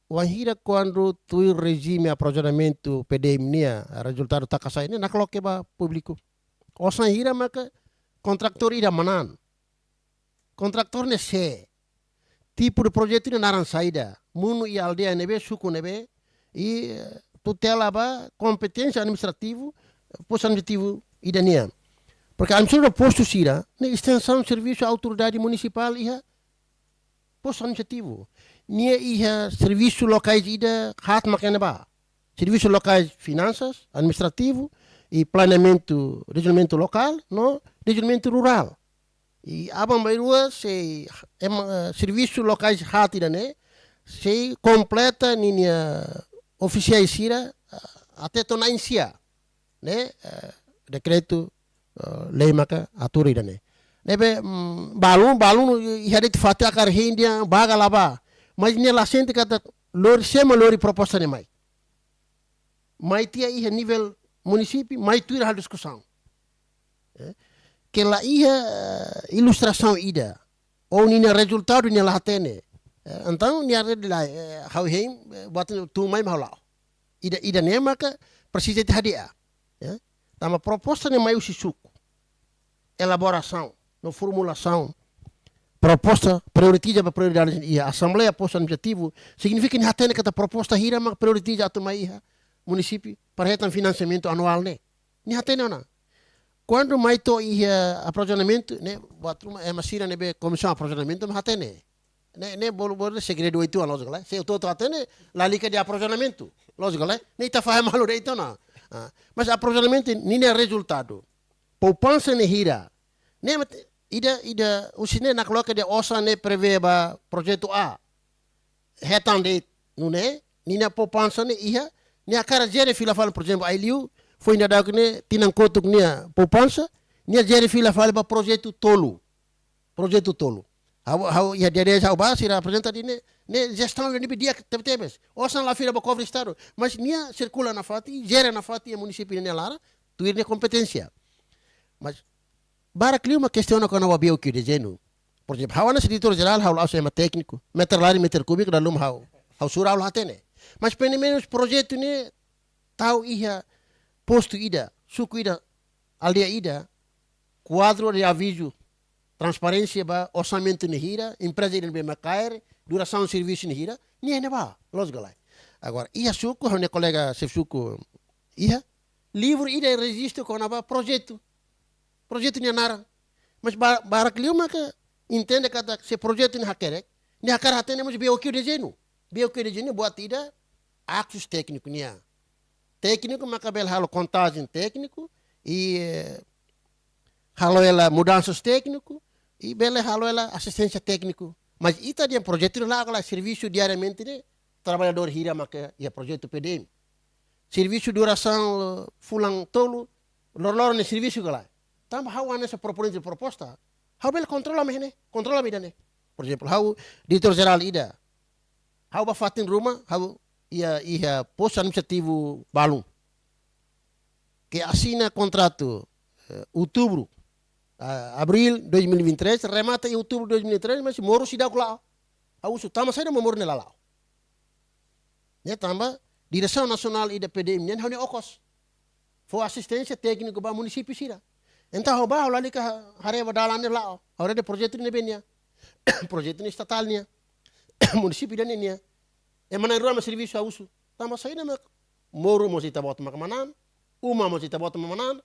B: o anhira quando tu regime aprovisionamento PDM nia resultado tak kasai ne nak loke ba público. O sanhira maka kontraktor ida manan. Kontraktor ne se tipo de projeto ne naran saída. Munu e aldeia nebe suku nebe e tutela ba competência administrativo, posto administrativo ida nia. Porque a administração posto sira, ne extensão serviço à autoridade municipal ia posto administrativo. Nia ia serviço locais ida hat makena ba. Serviço locais finanças, administrativo e planeamento, regionamento local, no regionamento rural. E abang bairua se serviço locais hat ida ne se completa ninia oficiais sira até tona insia, né? Decreto lei maka atur ida ne. Nebe balun ia de fato akar hindia baga laba. Mas nia la sente kata lori sema lori proposta ne mai. Mai tia ia nível município, mai tu ira discussão. que lá ia ilustração ida ou nina resultado nina lá tene então nia red lá how him buat tu mai mau lá ida nema que precisa de hadia ya tama proposta ne mai o suco elaboração no formulação proposta prioritiza para prioridade e a assembleia posto objetivo significa que hatene que a proposta hira mas prioritiza a tomai município para retam financiamento anual né ni hatene não quando mais to aprovisionamento né batuma é masira né comissão aprovisionamento mas hatene né bolo segredo itu lógico lá se eu tô hatene lá liga de aprovisionamento lógico lá nem tá fazendo mal então não mas aprovisionamento nem é resultado poupança ne hira né ida usine nak loka de osa ne prevê ba projeto A retan de não né nina poupança ne ia ne a cara gere fila fala por exemplo aí liu foi ainda dar que ne tinang kotuk nia poupança nia gere fila fala ba projeto tolo how ia dede how ba sira apresenta de ne gestão ne dia tebes osa la fila ba cofre estado mas nia circula na fati gere na fati a município ne lara tu ir ne competência mas bara clima uma questão na quando o que dizendo por exemplo how na editor geral how lá é técnico meter lá meter cúbico da lum how sura lá tem mas pelo menos projeto ne tau ia posto ida suco ida aldeia ida quadro de aviso transparência ba orçamento ne hira empresa ne bem cair duração do serviço ne hira nem ne ba los galai agora ia suco né colega se suco ia livro ida registro com a projeto ni nara mas barak liuma que entende que se projeto ni hakerek ni hakar hatene mas BOQ de genu buat ida atos técnico nia técnico macabel halo contagem técnico e halo ela mudanças técnico e bele halo ela assistência técnico mas ita dia projeto lá agora serviço diariamente de trabalhador hira maca e projeto PDM serviço duração fulang tolo lor ne serviço gala tambah how essa proposta how bel controla me por exemplo how diretor geral ida how ba fatin rumah how ia posto administrativo balum que assina contrato outubro abril 2023 remata em outubro 2023 mas moro sida lá how su tama sai moro nela lá né tamba direção nacional ida PDM nen how ne okos for assistência técnica ba município sira então o bairro lá que hareva dalane lá hora de projeto ne benia projeto ne estatal nia município ne nia e mana rua serviço a uso tama sai na moro mo sita bot makamanan uma mo sita bot mamanan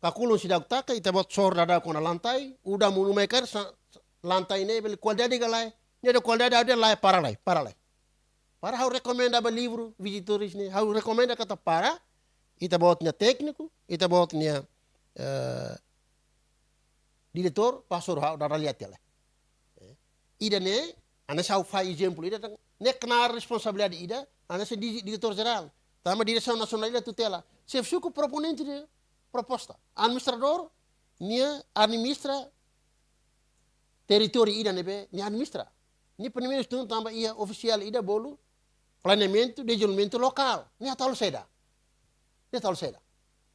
B: kakulun sidak taka ita bot sor dada kona lantai udah munu maker lantai ne bel qualidade galai ne de qualidade ade lai para how recomenda ba livro visitores ne how recomenda kata para ita bot nia técnico ita bot nia diretor pastor how da lihat ya ida ne ana sao faz exemplo ida ne kena responsabilidade ida ana se diretor geral tama direção nacional ida tutela se suco proponente de proposta administrador nia administra território ida nebe ni administra ni primeiro turno tamba ia oficial ida bolu planeamento desenvolvimento local ni atalo seda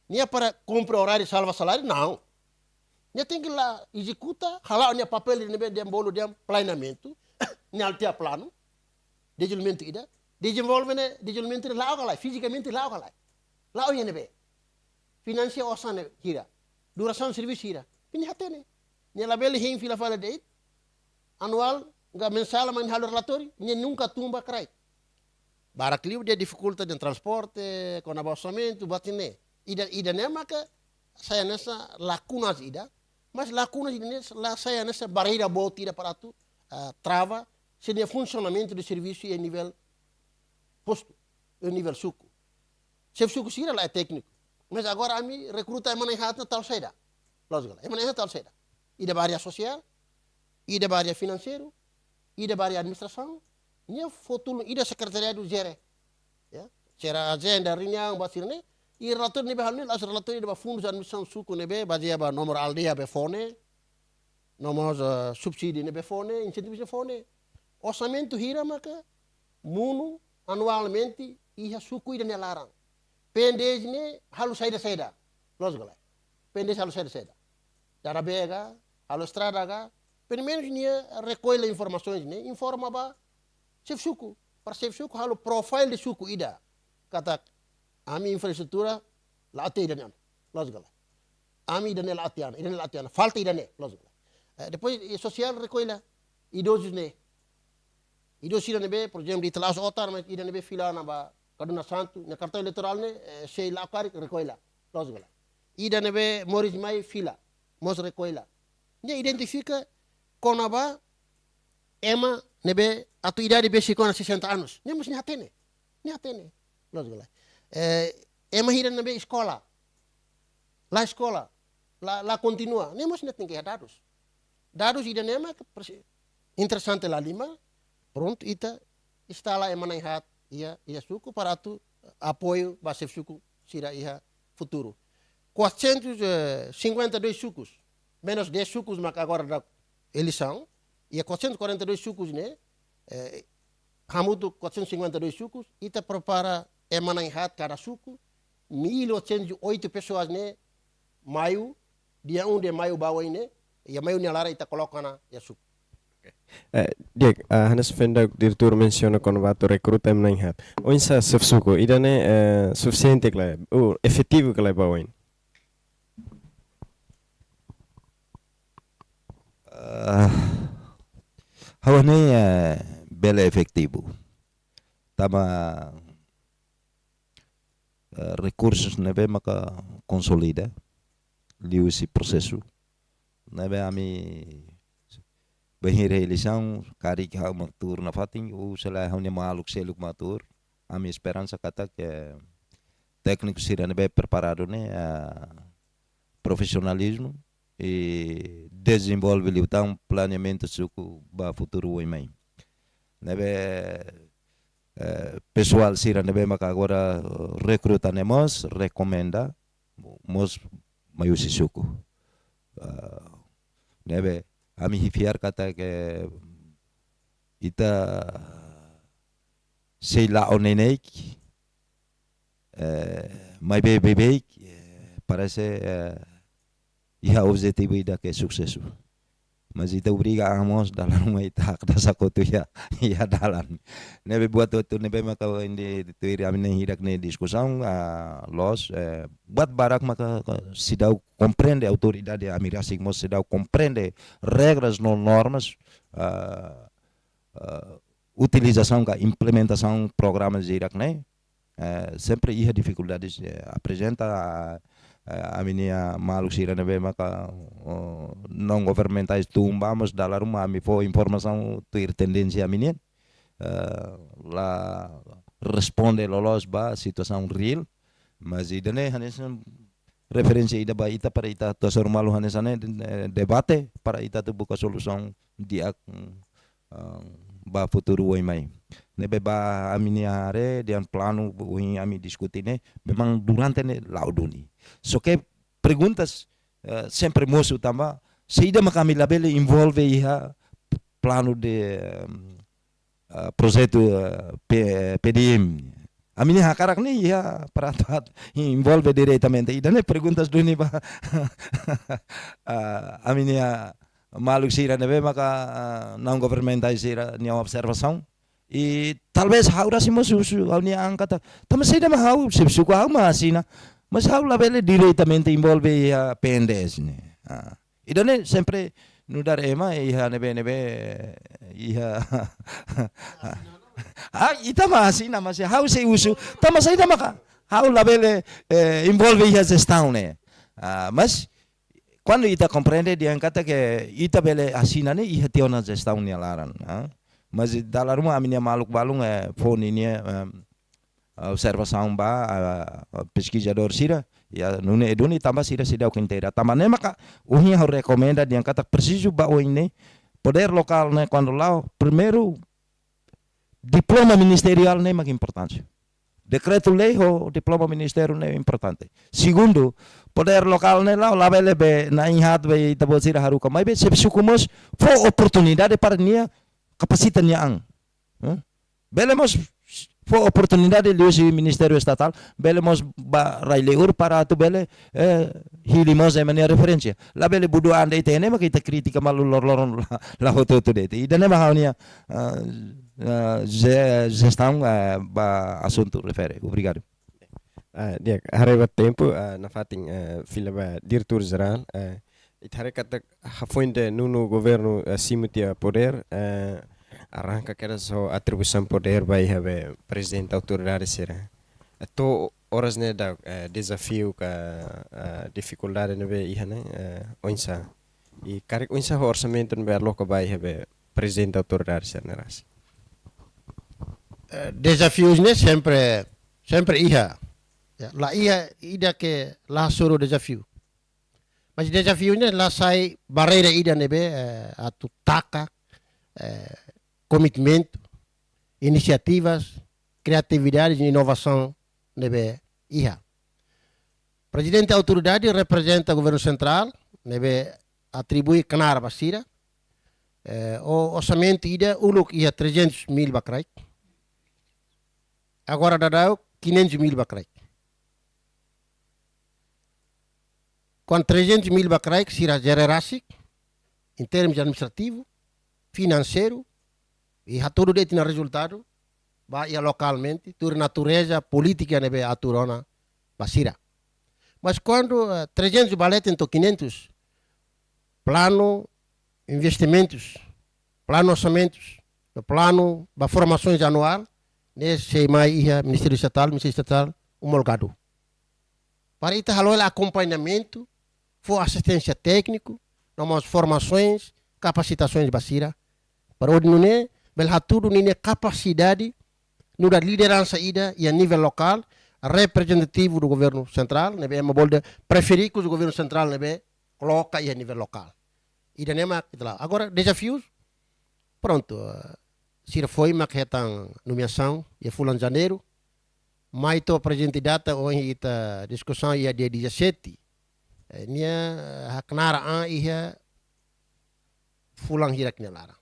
B: Nia para comprar horário salva salário, não. Nia tem que lá executa, halau nia papel de bolo de planeamento, nia altea plano, desenvolvimento ida, desenvolvimento lá galai, fisicamente lá galai. Lá o nebe. Financia osane hira. Duração serviço hira. Pini hatene. Nia label hin fila fala date anual, ga mensal man halo relatório, nia nunca tumba crai. Barakliu de dificuldade de transporte, com orçamento, batine. Ida nema que saya nessa lacunas ida, mas lacunas ida nessa saya nessa barreira bot ida para tu trava se de funcionamento do serviço em nível posto, em nível suco. Se suco sira lá é técnico, mas agora a mim recruta é manejado na tal saída, lógico, é manejado tal saída. Ida área social, ida área financeiro, ida área administração, nia foto ida secretariado gere, ya, gera agenda reunião basirne. E relator nebe hal ni as relator nebe fundos administração suco nebe badia ba nomor aldeia be fone nomor subsídio nebe fone incentivo nebe fone orçamento hira maka munu anualmente ia suco ida nelarang pendej ne halu saida lógico lá pendej halu saida da bega, a estrada, pelo menos nia recolhe informações, né? Informa ba chef suku, para chef suku halo profile de suku ida, kata ami infraestrutura la ate ida lógico lá, ami ida la atiana, falta ida ne, lógico lá. Depois social recolhe idosos né, idosos ida ne por exemplo, de telas otar, mas ida ne fila na ba Kaduna Santo, na cartão eleitoral ne, sei lá cari recolhe, lógico lá. Ida ne Moris mai fila, mos recolhe. Ne identifica Conaba, Emma, nebe, a tua idade be com 60 anos. Nem mas nem atene. Lógico lá. Emma hira nebe escola. Lá escola. Lá continua. Nem mas nem tem que dados. Dados ida nema, interessante lá lima. Pronto, ita está lá Emma na hat, ia suco para tu apoio base suco sira ia futuro. 452 sucos. Menos 10 sucos, mas agora da eleição, e 442 sucos, né? Hamudo 452 sucos, e te prepara Emananhat cada suco, 1.808 pessoas, né? Maio, dia 1 de maio, bawai, né? E a maio, lara, e te coloca na suco.
A: Diek, Hannes Vendag, diretor menciona quando vai recrutar Emananhat. Oin sa suco, ida né suficiente que é, efetivo que é bawai.
D: Hawane bela efetivo. Tama recursos nebe maka consolida liu esse processo. Nebe ami bahir eleição kari que hau matur na fatin o sela hau ne maluk seluk matur. Ami esperança kata que técnico sira nebe preparado né profissionalismo e desenvolve então planeamento suco ba futuro o imai nebe pessoal sira nebe maka agora recruta nemos recomenda mos mayusi suco nebe ami hifiar kata que ita sei lá onenek mai bebe parece ia objetivo ida que sucesso. Mas ita obriga a mos dalam uma ita kata kotu ya dalam. Nebe buat tu nebe maka indi tuir amine hirak ne discussão los buat barak maka sidau compreende autoridade amirasing mos sidau compreende regras no normas utilização ka implementação programas hirak ne sempre ia dificuldades apresenta a minha malu sira nebe maka não governamentais tumbamos dalar uma me for informação ter tendência a minha lá responde lolos ba situação real mas ida ne hanes referência ida ba ita para ita tosor malu hanes ane debate para ita tu buka solução dia ba futuro oi mai nebe ba a minha are dia plano ui ami discutine memang durante ne lauduni. So que perguntas sempre moço também se ida makami labele envolve iha plano de projeto PDM a minha hakarak ni iha peratat envolve diretamente ida ne perguntas do ni ba a minha maluk sira nebe maka não governamentais sira ni observação e talvez haura si moço a ni angkata também se ida ma hau se suku hau ma asina mas hau labele diretamente envolve a PNDS ne ida ne sempre no dar ema iha nebe iha ita ma asina mas hau se usu tama saida maka hau labele envolve iha gestão ne mas quando ita compreende dia kata que ita bele asina ne iha tiona gestão ne laran mas dalaruma a minha maluk balung phone ne observação ba pesquisador sira ya nune eduni tambah sira sidau quinteira tamane maka uhi hau recomenda dia kata preciso ba o ini poder local ne quando lá primeiro diploma ministerial ne mais importante decreto lei o diploma ministério ne importante segundo poder local ne lá bele be na inhat be tabo sira haruka mai be sepsukumos fo oportunidade para nia kapasitan yang belemos foi oportunidade de usi Ministério Estatal, bele mos ba rai leur para tu bele hilimos e mania referência. Lá bele budu anda ite ne kita kritika malu lor la hoto tu dete. Ida ne bahaunia gestão ba assunto refere. Obrigado.
A: Dia hari tempo na fating fila ba diretor geral itare kata hafuinde nuno governo simutia poder arranca que era só atribuição poder vai have presidente autoridade será to horas ne da desafio ka dificuldade ne be ihane onsa e karek onsa orçamento ne be loka vai have presidente autoridade será
B: Desafios né sempre ia. Lá ida que lá soro desafio. Mas desafio né lá sai barreira ida nebe atu taka comitimento, iniciativas, criatividade e inovação nebe ia. Presidente da autoridade representa o governo central, nebe atribui canar basira. O orçamento ida uluk ia 300 mil bakrai. Agora dadau 500 mil bakrai. Com 300 mil bakrai que será gerarasi em termos administrativo, financeiro e todo de tinha resultado vai localmente por natureza política nebe aturona basira. Mas quando 300 balete então 500 plano investimentos, plano orçamentos, plano de formações anual nesse mais Ministério Estatal homologado. Para isso halo acompanhamento, for assistência técnico, nomas formações, capacitações basira. Para o não belha tudo nine capacidade no da liderança ida e a nível local representativo do governo central, nebe é uma bolda preferir que o governo central nebe coloca e a nível local. Ida nema lá. Agora desafios, pronto. Se foi maquetan nomeação e fulano janeiro, mas to presidente data hoje ita discussão ia dia 17. Nia haknara an ia fulan hirak nelara.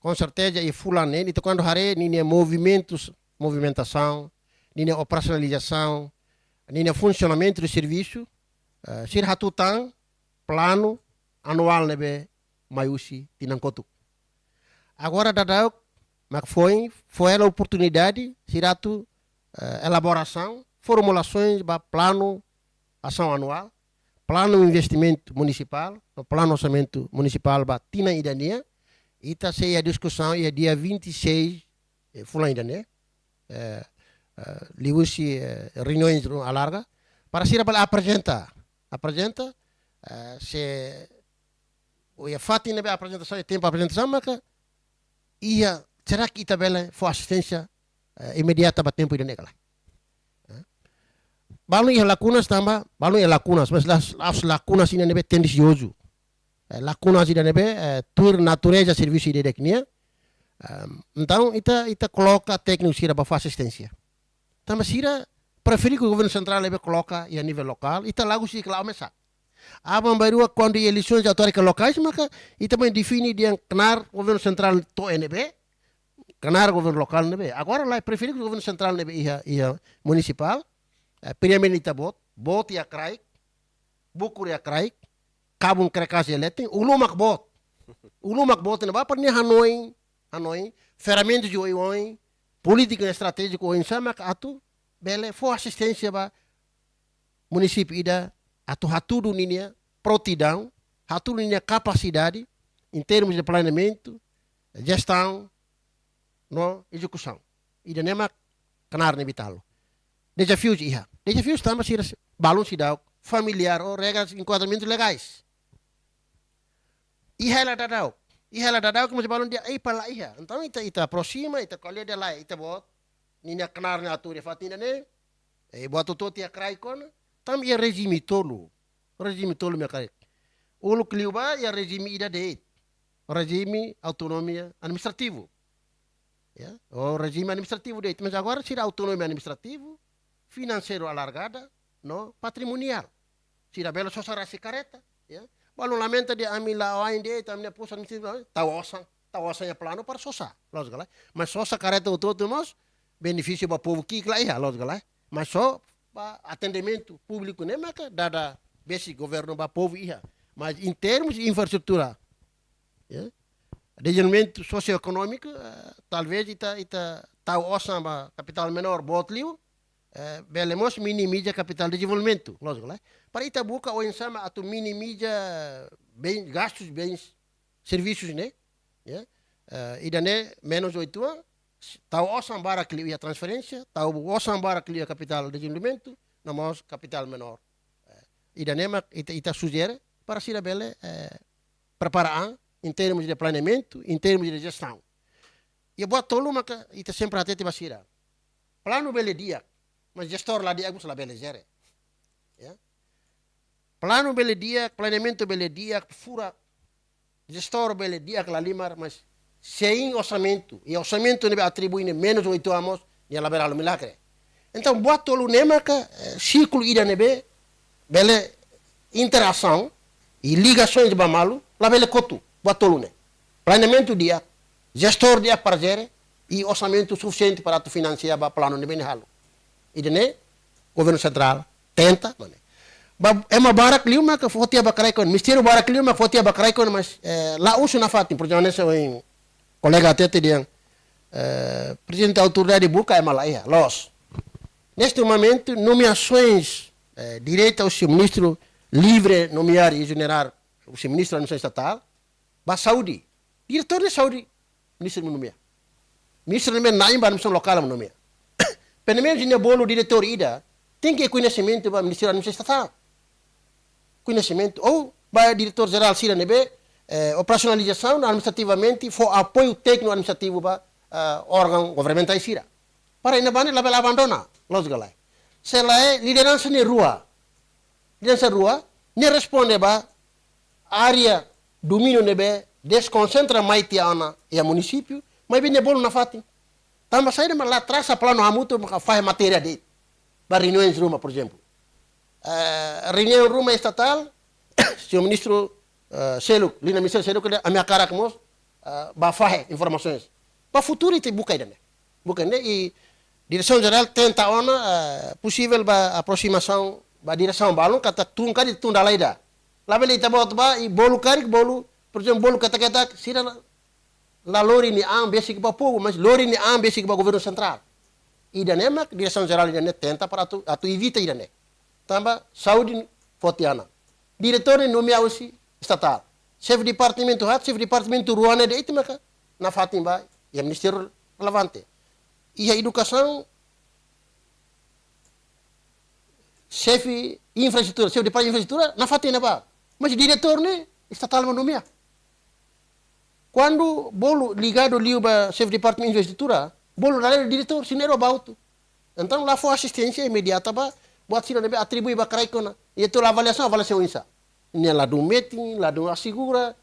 B: Com certeza e fulan nele, então quando hare nia movimentação, nia operacionalização, nia funcionamento do serviço, sir hatutan plano anual nebe maiusi tinangkotu. Agora dadau mas foi a oportunidade siratu elaboração, formulações para plano ação anual, plano investimento municipal, plano orçamento municipal para tina idania, e tá se a discussão é dia 26 fulano idania, liusi reuniões alarga para ser para apresenta se o ia fatina a apresentação e tempo a apresentação mas ia será que tabela for assistência imediata para tempo idania lá. Balu ia lacunas tambah, balu ia lacunas, mas as lacunas ini nebe tendencioso. Lacunas ini nebe tur natureza serviço de deknia. Então ita coloca técnico sira para assistência. Tambah sira preferir que o governo central nebe coloca a nível local, ita lagu si claro mesa. Abang baru quando eleições autárquicas locais, maka ita também define dia kenar governo central to NB, kenar governo local nebe. Agora lá preferir que o governo central nebe ia municipal. Primeiro ita bot ia kraik, bukur ia kraik, kabun krekas ia leting, ulumak bot na ba perni Hanoi, ferramentas de oi, política estratégica oi sama atu bele for assistência ba município ida atu hatudu ninia protidão, hatudu ninia capacidade em termos de planeamento, gestão, no execução. Ida nema kenar ne bitalo. Desafios iha. Desafios também se balão se dá familiar ou regras enquadramentos legais. Iha la dadau que mas balão dia para iha. Então ita aproxima, ita colhe de lá, ita bot. Nina kenar na atur fatina ne. Buat tu tia krai kon. Tam ia regime tolo me kare. Ulu kliuba ia regime ida de. Regime autonomia administrativo. Ya, o regime administrativo de. Mas agora será autonomia administrativo. Financeiro alargada, no patrimonial. Se da bela sosa rasi careta, ya. Balu lamenta dia amila OND, tamnya pusat administratif, tawasan ya plano para sosa, los galai. Mas sosa careta utuh mas benefício para o povo que lá é, lógico lá. Mas só para atendimento público, né, mas dada esse governo para o povo ia. Mas em termos de infraestrutura, yeah, desenvolvimento socioeconômico, talvez ita osamba capital menor botlio, belemos minimiza capital de desenvolvimento, lógico lá. Para ita busca o ensama atu minimiza bem gastos, bens, serviços, né? Yeah. Ida né menos 8 anos, tau osambara que a transferência, tau osambara que a capital de desenvolvimento, nós capital menor. Ida né ita sugere para se bele preparar em termos de planeamento, em termos de gestão. E buat tolu maka ita sempre atete basira. Plano bele dia, mas gestor lá dia la bele gere. Yeah. Plano bele dia, planeamento bele dia, fura gestor bele dia que la limar, mas sem orçamento, e orçamento nebe atribuindo menos 8 anos, e ela verá o milagre. Então, buat tolu nemaka, ciclo ida nebe, bele interação e ligações de bamalu, lá bele cotu, buat tolu ne. Planeamento dia, gestor dia para gere, e orçamento suficiente para tu financiar o plano nebe halo. E ne, governo central, tenta, mane. É uma barak liuma que fotia bakarai kon, mistério barak liuma fotia bakarai kon, mas lá uso na fatin, por exemplo, nesse em colega tete dia, presidente da autoridade buca é malaia, los. Neste momento, nomeações direita ao seu ministro livre nomear e generar o seu ministro da administração estatal, ba Saudi, diretor de Saudi, ministro nomear. Ministro nomear na administração local nomear. Pelo menos bolo diretor ida, tem que conhecimento para o ministro da administração estatal. Conhecimento, ou para o diretor-geral Cira Nebe, operacionalização administrativamente, for apoio técnico administrativo para órgão governamental Cira. Para ainda bane ela abandona, lógico lá. Se ela é liderança na rua, ne responde para área domínio nebe desconcentra mais tiana e a município, mas bem bolo na fatin. Também sai lá atrás a plano hamuto faz matéria de para reuniões de Roma, por exemplo. Reunião Roma estatal, senhor ministro Seluk, Lina Ministro Seluk, a minha cara como faz informações. Para o futuro itu buka ida, e direção geral tenta ona possível ba aproximação ba direção balon kata tungkar itu tunda laida. Lá beli tabot ba e bolu karik bolu, por exemplo, bolu kata sira la lori ni basic ba povo, mas lori ni basic ba governo central. Ida nemak direção geral ida ne tenta para atu evita ida ne. Tamba Saudi Fotiana. Diretor nomeado si estatal. Chefe de departamento ruana de itmaka na Fatimba e o Ministério relevante. E a educação, chefe de infraestrutura de infraestrutura na Fatimba ba. Mas diretor ne estatal nomeado. Quando bolo ligado ali para chefe de departamento de infraestrutura, bolo lá diretor sinero bauto. Então lá foi assistência imediata ba buat sila nebe atribui bakarai kona. Itu avaliação isa. Ini lá do meeting, lá do assegura,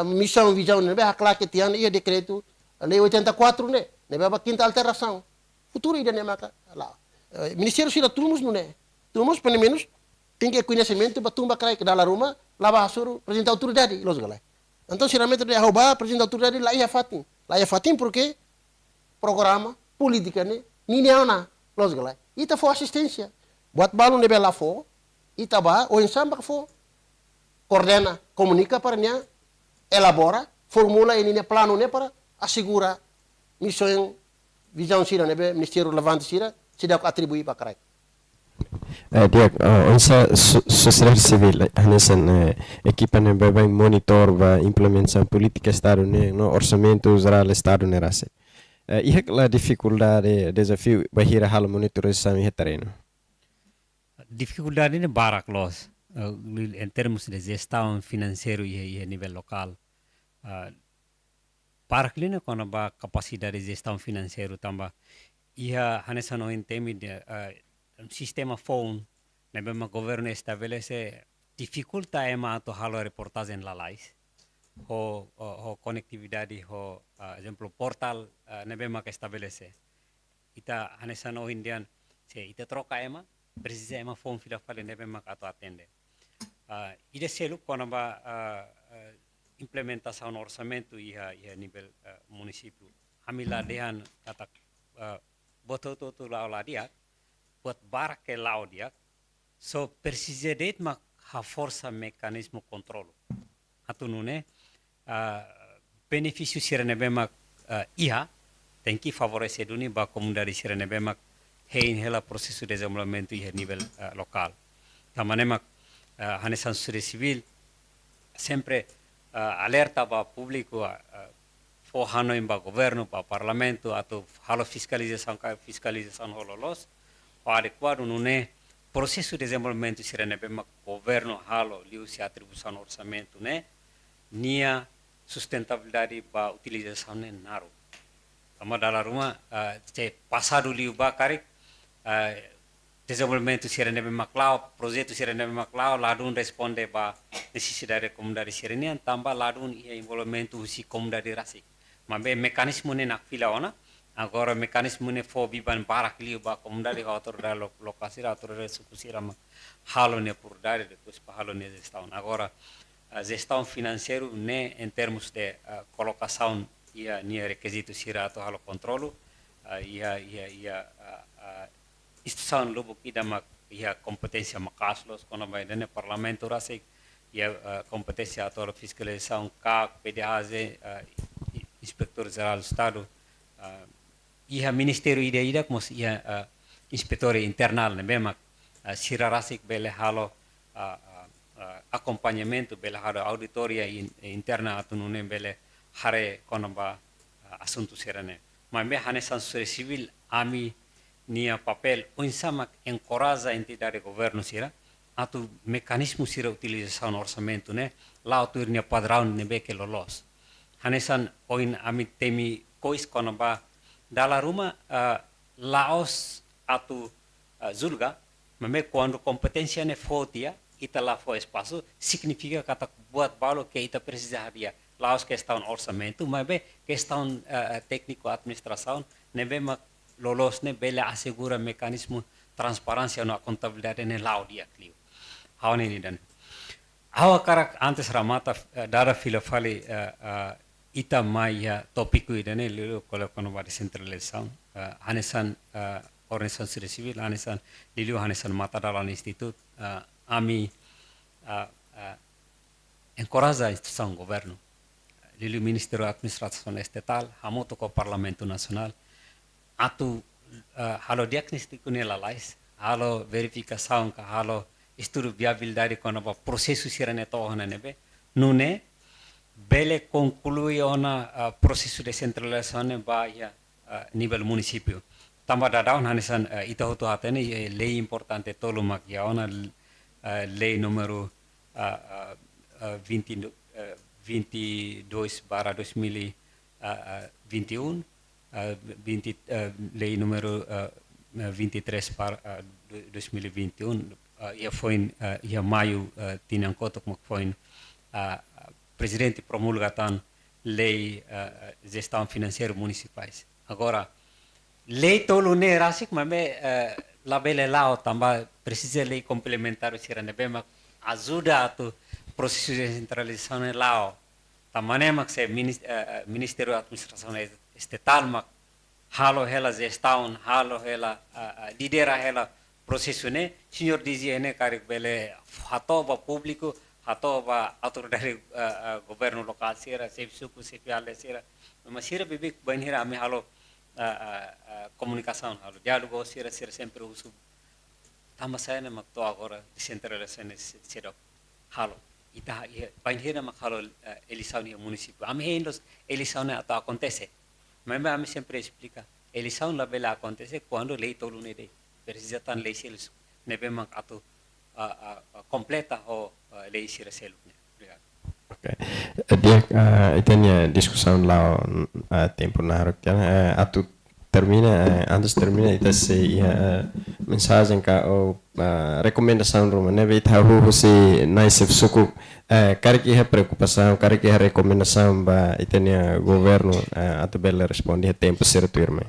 B: missão visão nebe hakla que tian ia decreto lei 84 ne. Nebe ba quinta alteração. Futuro ida ne maka lá. Ministério sila turmus ne. Turmus pelo menos tem que conhecimento para tumba karai que dalam rumah lá ba suruh presidente da autoridade los galai. Então sinceramente de roubar presidente da autoridade lá ia fatin. Lá ia fatin porque programa política ne niniana los galai. Ita foi assistência. Buat balon nebe lá fo, itaba o ensamba que fo coordena, comunica para nia, elabora, formula ini plano ne para assegurar missão visão sira nebe ministério relevante sira sida atribui para karai.
A: Dia, onsa sociedade civil, hanesan equipa ne bem monitor va implementação política estado ne no orçamento geral estado ne rase. E a dificuldade, desafio, bahira hal monitorização e terreno.
C: Dificuldade ini barak los em termos de gestão financeira e a nível local. Barak lina quando ba capacidade de gestão financeira também. Ia hanesan em termos de sistema phone, nebe ma governo estabelece dificulta ema to halo reportagem la lais. Ho conectividade ho exemplo portal nebe ma estabelece. Ita hanesan o indian se ita troca ema precisa ema phone fila fale nebe ma ato atende. Ide selu quando ba implementação no orçamento e a nível município. Hamila dehan kata boto lau la dia, buat barak ke lau dia, so persisir mak ha força mecanismo controlo. Atu nune, benefício sirene bemak iha, tem que favorecer duni ba comunidade sirene bemak hein hela processo de desenvolvimento a nível local. Tamanemak hanesan sociedade civil sempre alerta ba público for Hanoi ba governo, ba parlamento, atau halo fiscalização hololos, o adequado nune processo de desenvolvimento sirene bemak governo halo liu se atribuição orçamento né, nia sustentabilidade ba utilização né naru. Kama dalam rumah se passado liu ba karik desenvolvimento sirene bemak lau, projeto sirene bemak lau, ladun responde ba necessidade comunidade sirene, tambah ladun ia envolvimento si comunidade rasik. Mas mekanisme ne nak fila ona, agora mekanisme ne for biban barak liu ba comunidade autoridade lokasi, autoridade sukusira mak halo ne por dar depois pa halo ne gestão. Agora gestão financeiro ne em termos de colocação ia nia requisito sira atau halo controlo, ia instituição lubu kita mak ia kompetência makaslos kono ba ne parlamento rasik ia kompetência atau fiscalização CAC, PDAZ, Inspector Geral do Estado, ia Ministério ida como ia Inspetor Internal ne bemak sira rasik bele halo acompanhamento bele halo auditoria interna atau nune bele hare kono ba assunto sirane. Mas me hanesan sociedade civil ami nia papel unsamak encoraja entidade governo sira atau mekanismo sira utilização orçamento ne lá tu nia padrão ne beke lolos. Hanesan oin ami temi kois kono ba dala rumah laos atau zulga meme quando competência ne fotia ita lá for espaço significa kata buat balo que ita precisa dia laos questão orçamento mas be questão técnico administração ne be mak lolos ne bela assegura mecanismo transparência na contabilidade ne lao dia clio haone ni dan hawa karak antes ramata dara filafali ita maya topiku idane lilu kono ba decentralização hanesan organização civil hanesan lilu hanesan mata dalam institut ami encoraja instituição governo lilu Ministério Administração Estatal hamoto ko Parlamento Nacional atu halo diagnostico nela lais halo verificação ka halo estudo viabilidade kono ba processo sirane to hona nebe nune bele conclui ona processo de centralização ba ya nível município tamba dadaun hanesan ita hoto atene lei importante tolu mak ya ona lei número 22/2021 lei número 23/2021 ia foi ia maio tinang kotok mak foi presidente promulgatan lei gestão financeira municipais. Agora, lei tolu ne rasik mame labele lao tamba precisa lei complementar sirane bema ajuda atu processo de centralização lao. Tamane mak se Ministério Administração Estatal mak halo hela gestão halo hela lidera hela processo ne senhor dizia ne karik bele hatoba público hatoba autoridade governo local sira sepsuku sepiale sira mas sira bibik banhira ame halo comunicação halo diálogo sira sempre uso tama saya mak to agora descentralização sira halo ita banhira mak halo eleição no município ame hendos eleição atau acontece mas ame sempre explica eleição la bela acontece quando lei tolu ne de precisa tan lei selos nebe mak atau completa o lei sira selu.
A: Okay. Dia itanya discussão lá tempo na hora que atu termina antes termina ita se mensagem ka o recomendação ruma neve ita hu se nice suku kariki ha preocupação kariki ha recomendação ba itanya governo atu bela responde a tempo certo irmão.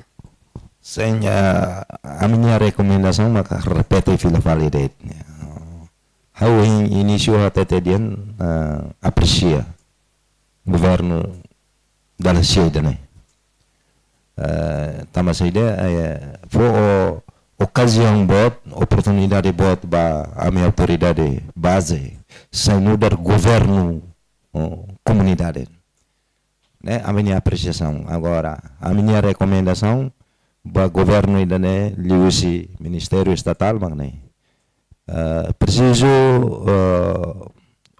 D: A minha recomendação maka repete fila validate. How início até dian aprecia governo da cidade, né? Tama saída foi ocasião bot, oportunidade bot ba a minha autoridade base, sem mudar governo comunidade. Né? A minha apreciação. Agora, a minha recomendação para o governo ainda né, liusi Ministério Estatal, mas né, preciso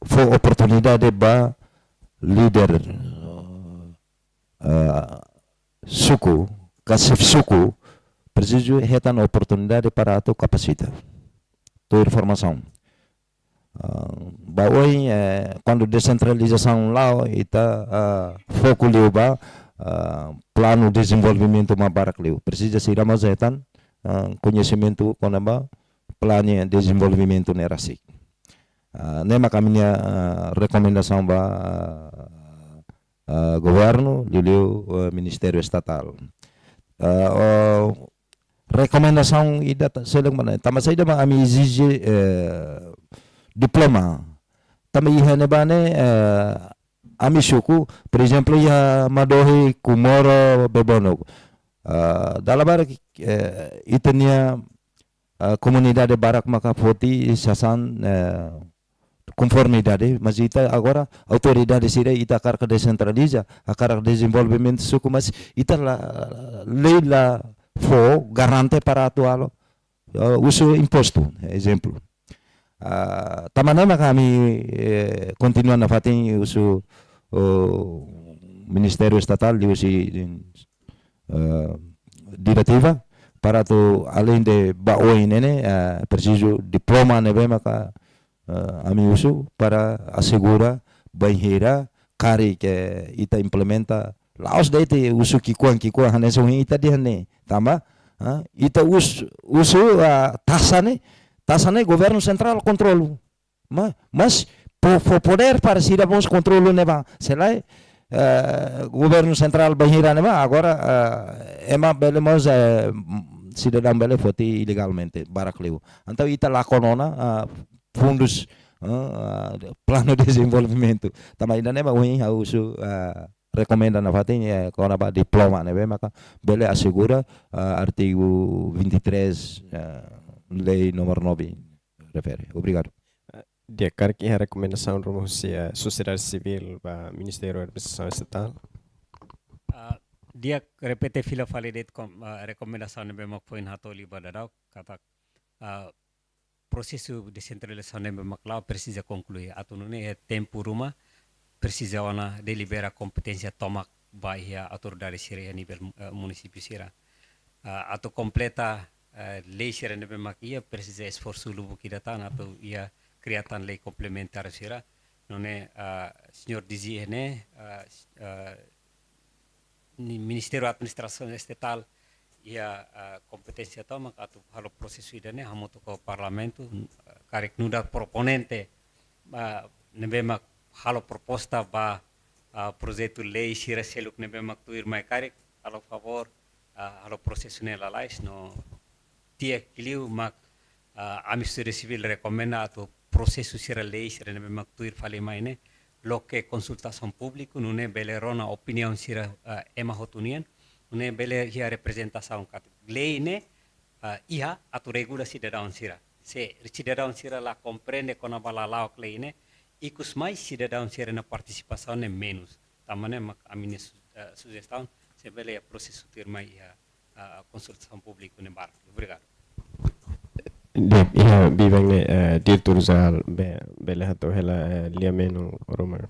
D: foi oportunidade para líder suku, kasif suku, preciso retan oportunidade para tu kapasita, tu informação. Hoje, quando descentralização lá, está foco liu ba plano de desenvolvimento mabarak liu. Precisa se iramos retan conhecimento quando ba plano de desenvolvimento nerasik. Nema kaminya recomendação ba governo liu Ministério Estatal. Recomendação ida selang mana. Tama saida ba ami exige diploma. Também ihane bane ami suku, por exemplo, ya madohi kumoro bebono. Dalabar itania comunidade barak makapoti sasan conformidade, mas ita agora autoridade sira ita karka descentraliza, akar desenvolvimento suku mas ita lei la fo garante para atualo uso imposto, exemplo. Tamanama kami continuan na fating uso Ministério Estatal di usi diretiva para tu além de baoi nene preciso diploma nebe maka ami uso para assegura banheira kari que ita implementa laos daite uso kikuan haneso ita dihane tamba ita uso tasane governo central controlo mas por poder para se irmos controlo neva selai governo central banheira neva agora ema belemos cidadão bele foti ilegalmente barakliu então ita la conona fundos plano de desenvolvimento também ainda neva ruim uso recomenda na fatin quando ba diploma neve maka bele assegura artigo 23 lei número 9 refere. Obrigado.
A: Dia que a recomendação do sociedade civil para o Ministério da Administração Estatal.
C: Dia repete fila validate recomendação de bemak poin hatoli badadau kata processo de descentralização de bemak lá precisa concluir. Atau nune tempo rumah precisa wana delibera competência tomak bahia autoridade sira a nível município sira atau completa lei sira nebe makia precisa esforço lubu kidatan atau ia criatan lei complementar sira none senhor dizia ne Ministério da Administração Estatal ia competência tomak atau halo processo idane hamoto ko parlamento karek nuda proponente nebe mak halo proposta ba projeto lei sira seluk nebe mak tuir mai karek halo favor halo processo nela lais no tia kiliu mak a Ministério Civil recomenda atau processo sira lei sira nebe mak tuir fale mai ne loke consultação público nune bele rona opinião sira ema hotunian nune bele hia representação kat lei ne ia atau regula cidadão sira se cidadão sira la compreende kona bala laok lei ne ikus mais cidadão sira na participação ne menos tamane mak amine sugestão se bele processo ter mai consultação pública ne bar obrigado.
A: Ia bivang ne diretor zal bele hato hela liameno romar.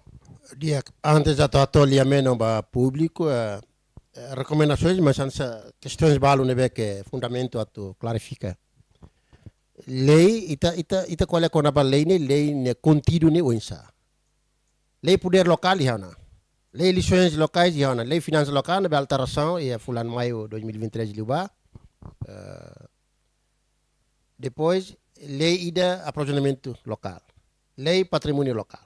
B: Dia antes de liameno ba público recomendações mas questões balu nebe que fundamento atu clarifica. Lei ita qual é a lei ne contido ne oinsa. Lei poder local ihana. Lei eleições locais ihana. Lei finanças local nebe alteração e fulan maio 2023 liuba. Depois, lei ida aprovisionamento local, lei patrimônio local.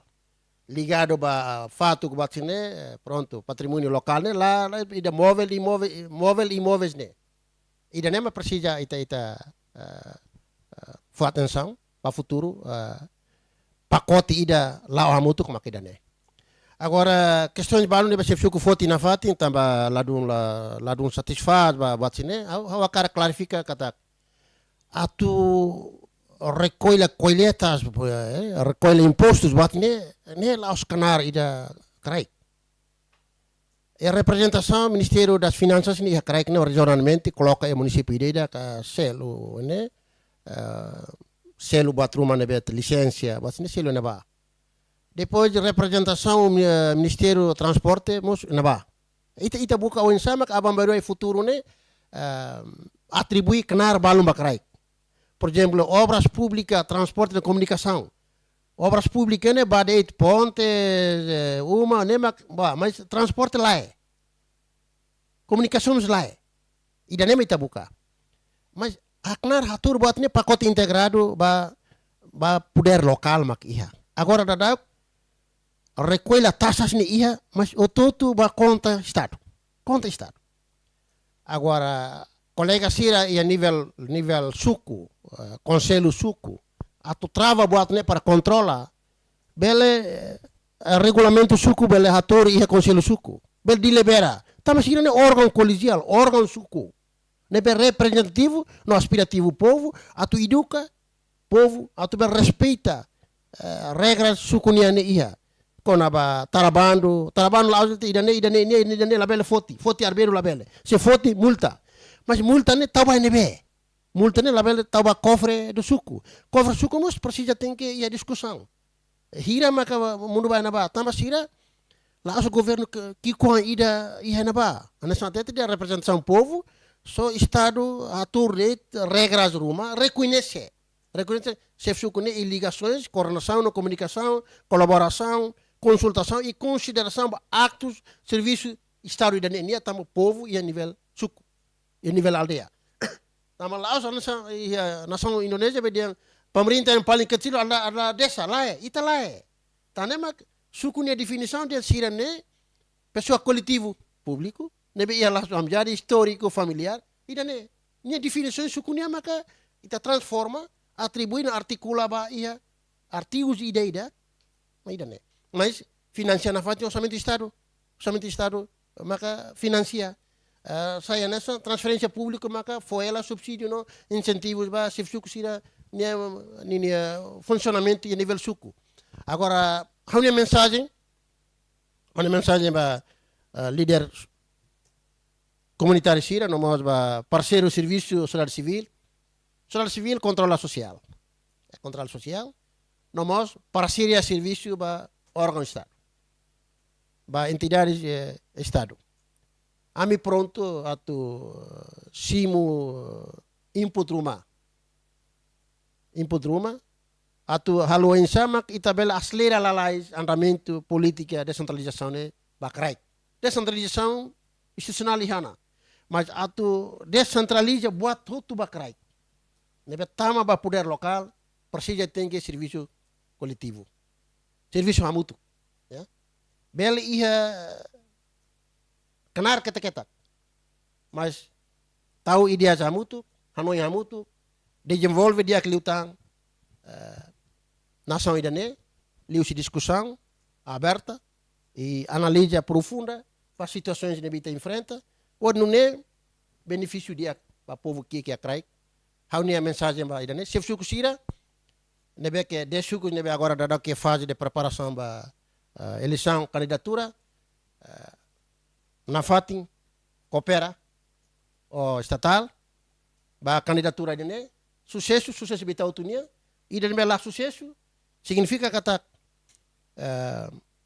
B: Ligado a fato que batine, pronto, patrimônio local né, lá ida móvel imóveis né. Ida nem precisa ita for atenção para futuro pacote ida lá o hamuto como aqui né. Agora, questões de balão, você fica com foto na fati, então, lá de um satisfaz, buat sini, a cara clarifica, kata, tu recolhe colheitas, recolhe impostos, buat ne lá os canar ida crai. A representação, Ministério das Finanças, ni crai que não regionalmente coloca o município ida ka selo, né? Selo buat rumah nebet licença, buat sini selo neba. Depois de representação, Ministério do Transporte, neba. Ita buka o insama que abang baru futuro né? Atribui canar balum bakrai. Por exemplo, obras públicas, transporte e comunicação. Obras públicas, né? Badeit, ponte, mas transporte lá é. Comunicações lá é. E da nem buka. Mas aknar hatur buat ne pacote integrado ba poder local mak iha. Agora dadak recolhe taxas ne iha, mas o todo ba conta estado. Conta estado. Agora colega Sira e a nível suco, conselho suco, a tu trava buat ne para controlar. Bele regulamento suco bele hatur iha conselho suco. Bele delibera. Tama Sira ne órgão colegial, órgão suco. Nebe representativo, no aspirativo povo, a tu educa povo, a tu respeita regras sukuniane iha. Kona ba tarabando lá idane labele foti arbeiro labele. Se foti multa. Mas multa ne tauba nebe. Multa ne labele tauba cofre do suco. Cofre suco mas precisa tem que ir a discussão. Hira maka mundo vai na ba, tama sira lá o governo que com ida iha na ba. Nessa tete de representação povo. So Estado atur regras rumah reconhecer se sucune e ligações, coordenação, comunicação, colaboração, consultação e consideração actos, serviços Estado e dania tamo povo e a nível suco, e a nível aldeia. Tamo lá a nação Indonésia bediang pemerintah yang paling kecil adalah desa lá é, ita lá é. Tanema suku definição de sirane pessoa coletivo público. Nebe ia lah menjadi histórico familiar. Ida ne, nia definição sukunya maka ita transforma, atribui na articula ba ia artigos ida, mas ida ne. Mas financia na fati orçamento Estado, maka financia. Saya nessa transferência pública maka foi ela subsídio no incentivos ba se suku sira nia funcionamento a nível suku. Agora, há uma mensagem ba líder comunitário Sira, nós parceiro serviço social civil, controle social. Controle social, nós parceria serviço para órgão Estado, para entidades Estado. Ami pronto a tu simo input rumah, a tu halo insama itabela acelera lalais andamento política descentralização né, bakrai. Descentralização institucional ihana. Mas atu descentraliza buat tudo bakrai. Nebe tama ba poder local, precisa ter que serviço coletivo. Serviço hamutu. Ya. Bele iha kenar keta-keta. Mas tahu ideia hamutu, hanoi hamutu, desenvolve dia que liutang nação idane, liu se discussão aberta e analisa profunda para situações que nebita enfrenta. Ou não é benefício dia para o povo que atrai. Há uma mensagem para ele, né? Se você quiser, nebe que desde que nebe agora da que fase de preparação para eleição candidatura, na fatin coopera o estatal, para candidatura ele né? Sucesso bita autonomia, e nebe lá sucesso significa que tá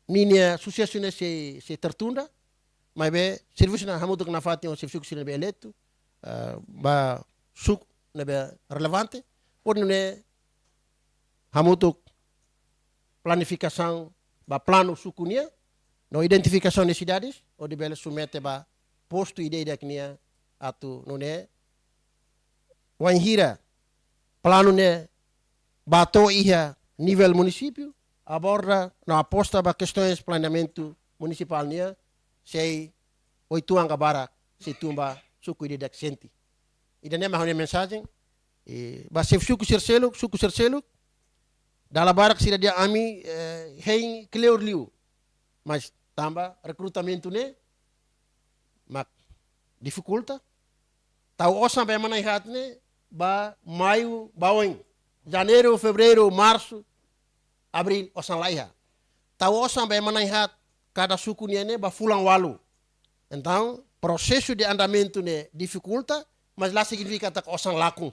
B: minha sucesso nesse se tertunda. Mas be serviço na hamutuk na fati o serviço que be eleito ba suk na be relevante por ne hamutuk planificação ba plano sukunia no identificação de cidades o de bela submete ba posto ideia que nia atu no ne wanhira plano ne bato ia nível município aborda na aposta ba questões planeamento municipal nia sei 8 anos agora se tumba suku ide dak senti. Ida nem mais uma mensagem e basi suku serselo dala barak sira dia ami hein clear liu mas tambah recrutamento ne, mak dificulta. Tau osam ba manai hat ne, ba maio, bawang, janeiro, fevereiro, março, abril, osam laiha. Tau osam ba manai hat, cada suku ne ba fulang walu. Então, processo de andamento ne dificulta, mas lá significa que osam lakum.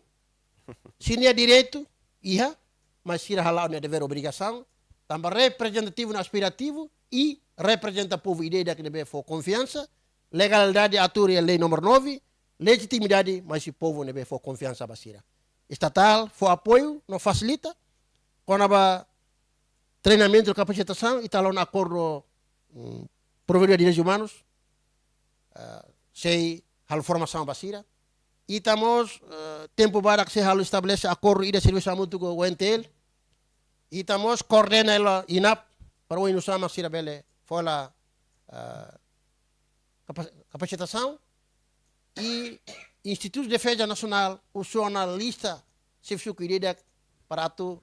B: Se não é direito, ia, mas se halal não é dever obrigação, também representativo e aspirativo e representa o povo ideia que deve for confiança, legalidade atua a lei número 9, legitimidade, mas o povo deve for confiança basira. Estatal, for apoio, não facilita, quando há treinamento e capacitação, e está lá no acordo provedor de direitos humanos, sei a formação basira. E estamos, tempo para que se estabelece acordo de serviço mútuo com o NTL. E estamos coordenando a INAP para o Inusama Sirabele for a capacitação. E Instituto de Defesa Nacional usou na lista se cuidar para tu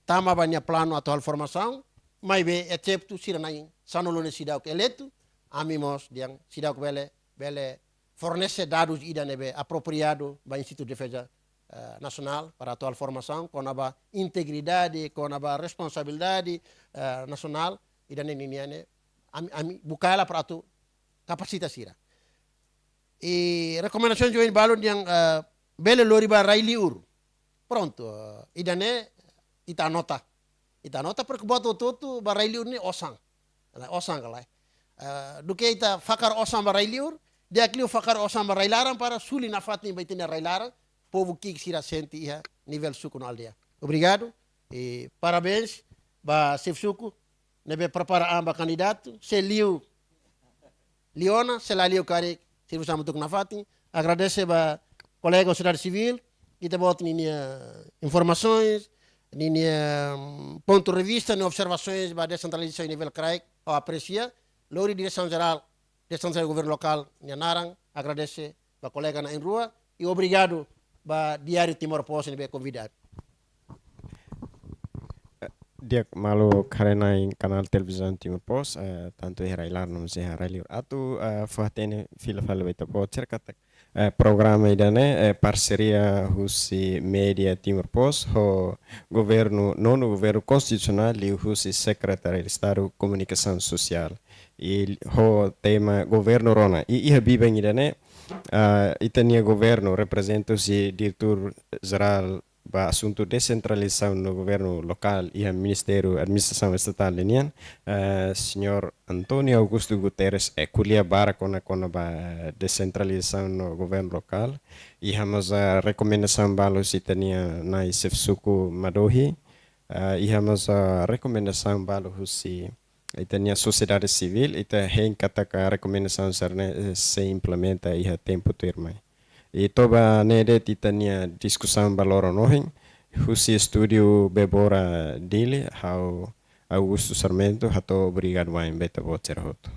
B: tama banyak plano atau formação. Mas bem, excepto Siranain, Sanolo Sidau eleito, amimos yang Sidau bele fornece dados idanebe apropriado para o Instituto de Defesa Nacional para a atual formação, com a integridade, com a responsabilidade nacional, idanene bucala para tu capacitação. E recomendações de um balão yang bele lori ba railiur. Pronto, idane ita nota porque boto todo ba railiur ni osang kalai. Do que ita fakar osang ba railiur, dia clio fakar osang ba railaran para suli na fatni ba itina railaran, povo que se sente ia nível suco no aldeia. Obrigado e parabéns ba Sef Suku, nebe prepara amba candidato, se liu Liona, se la liu kari serviço amutuk na fatni. Agradece ba colega sociedade civil, que te bota informações, ponto de vista, observações ba descentralização em nível CRAIC, ao aprecia. Lori direção geral do governo local, Nhanarang, agradece ba colega na rua e obrigado ba Diário Timor-Poste nebe convidado.
A: Dia malu karena em canal televisão Timor-Poste, tanto Railar não se Railir atu fortene fila fala beta pocher kata programa idane parceria husi media Timor-Poste ho governo nono governo constitucional e husi secretário de Estado comunicação social e ho tema governo rona e bibeng idane itania governo representa-se diretor geral ba assunto descentralização no governo local e a Ministério da Administração Estatal linian senhor Antônio Augusto Guterres kuliah bara kona ba descentralização no governo local e hamos a recomendação balo sitania na Sef Suku Madohi e hamos a recomendação balo husi itania sociedade civil ita hen kataka recomendação sarne se implementa e a tempo termai. E toba nede titania discussão baloro nohen, husi estúdio bebora dele, how Augusto Sarmento, hato obrigado wain beta vocer hoto.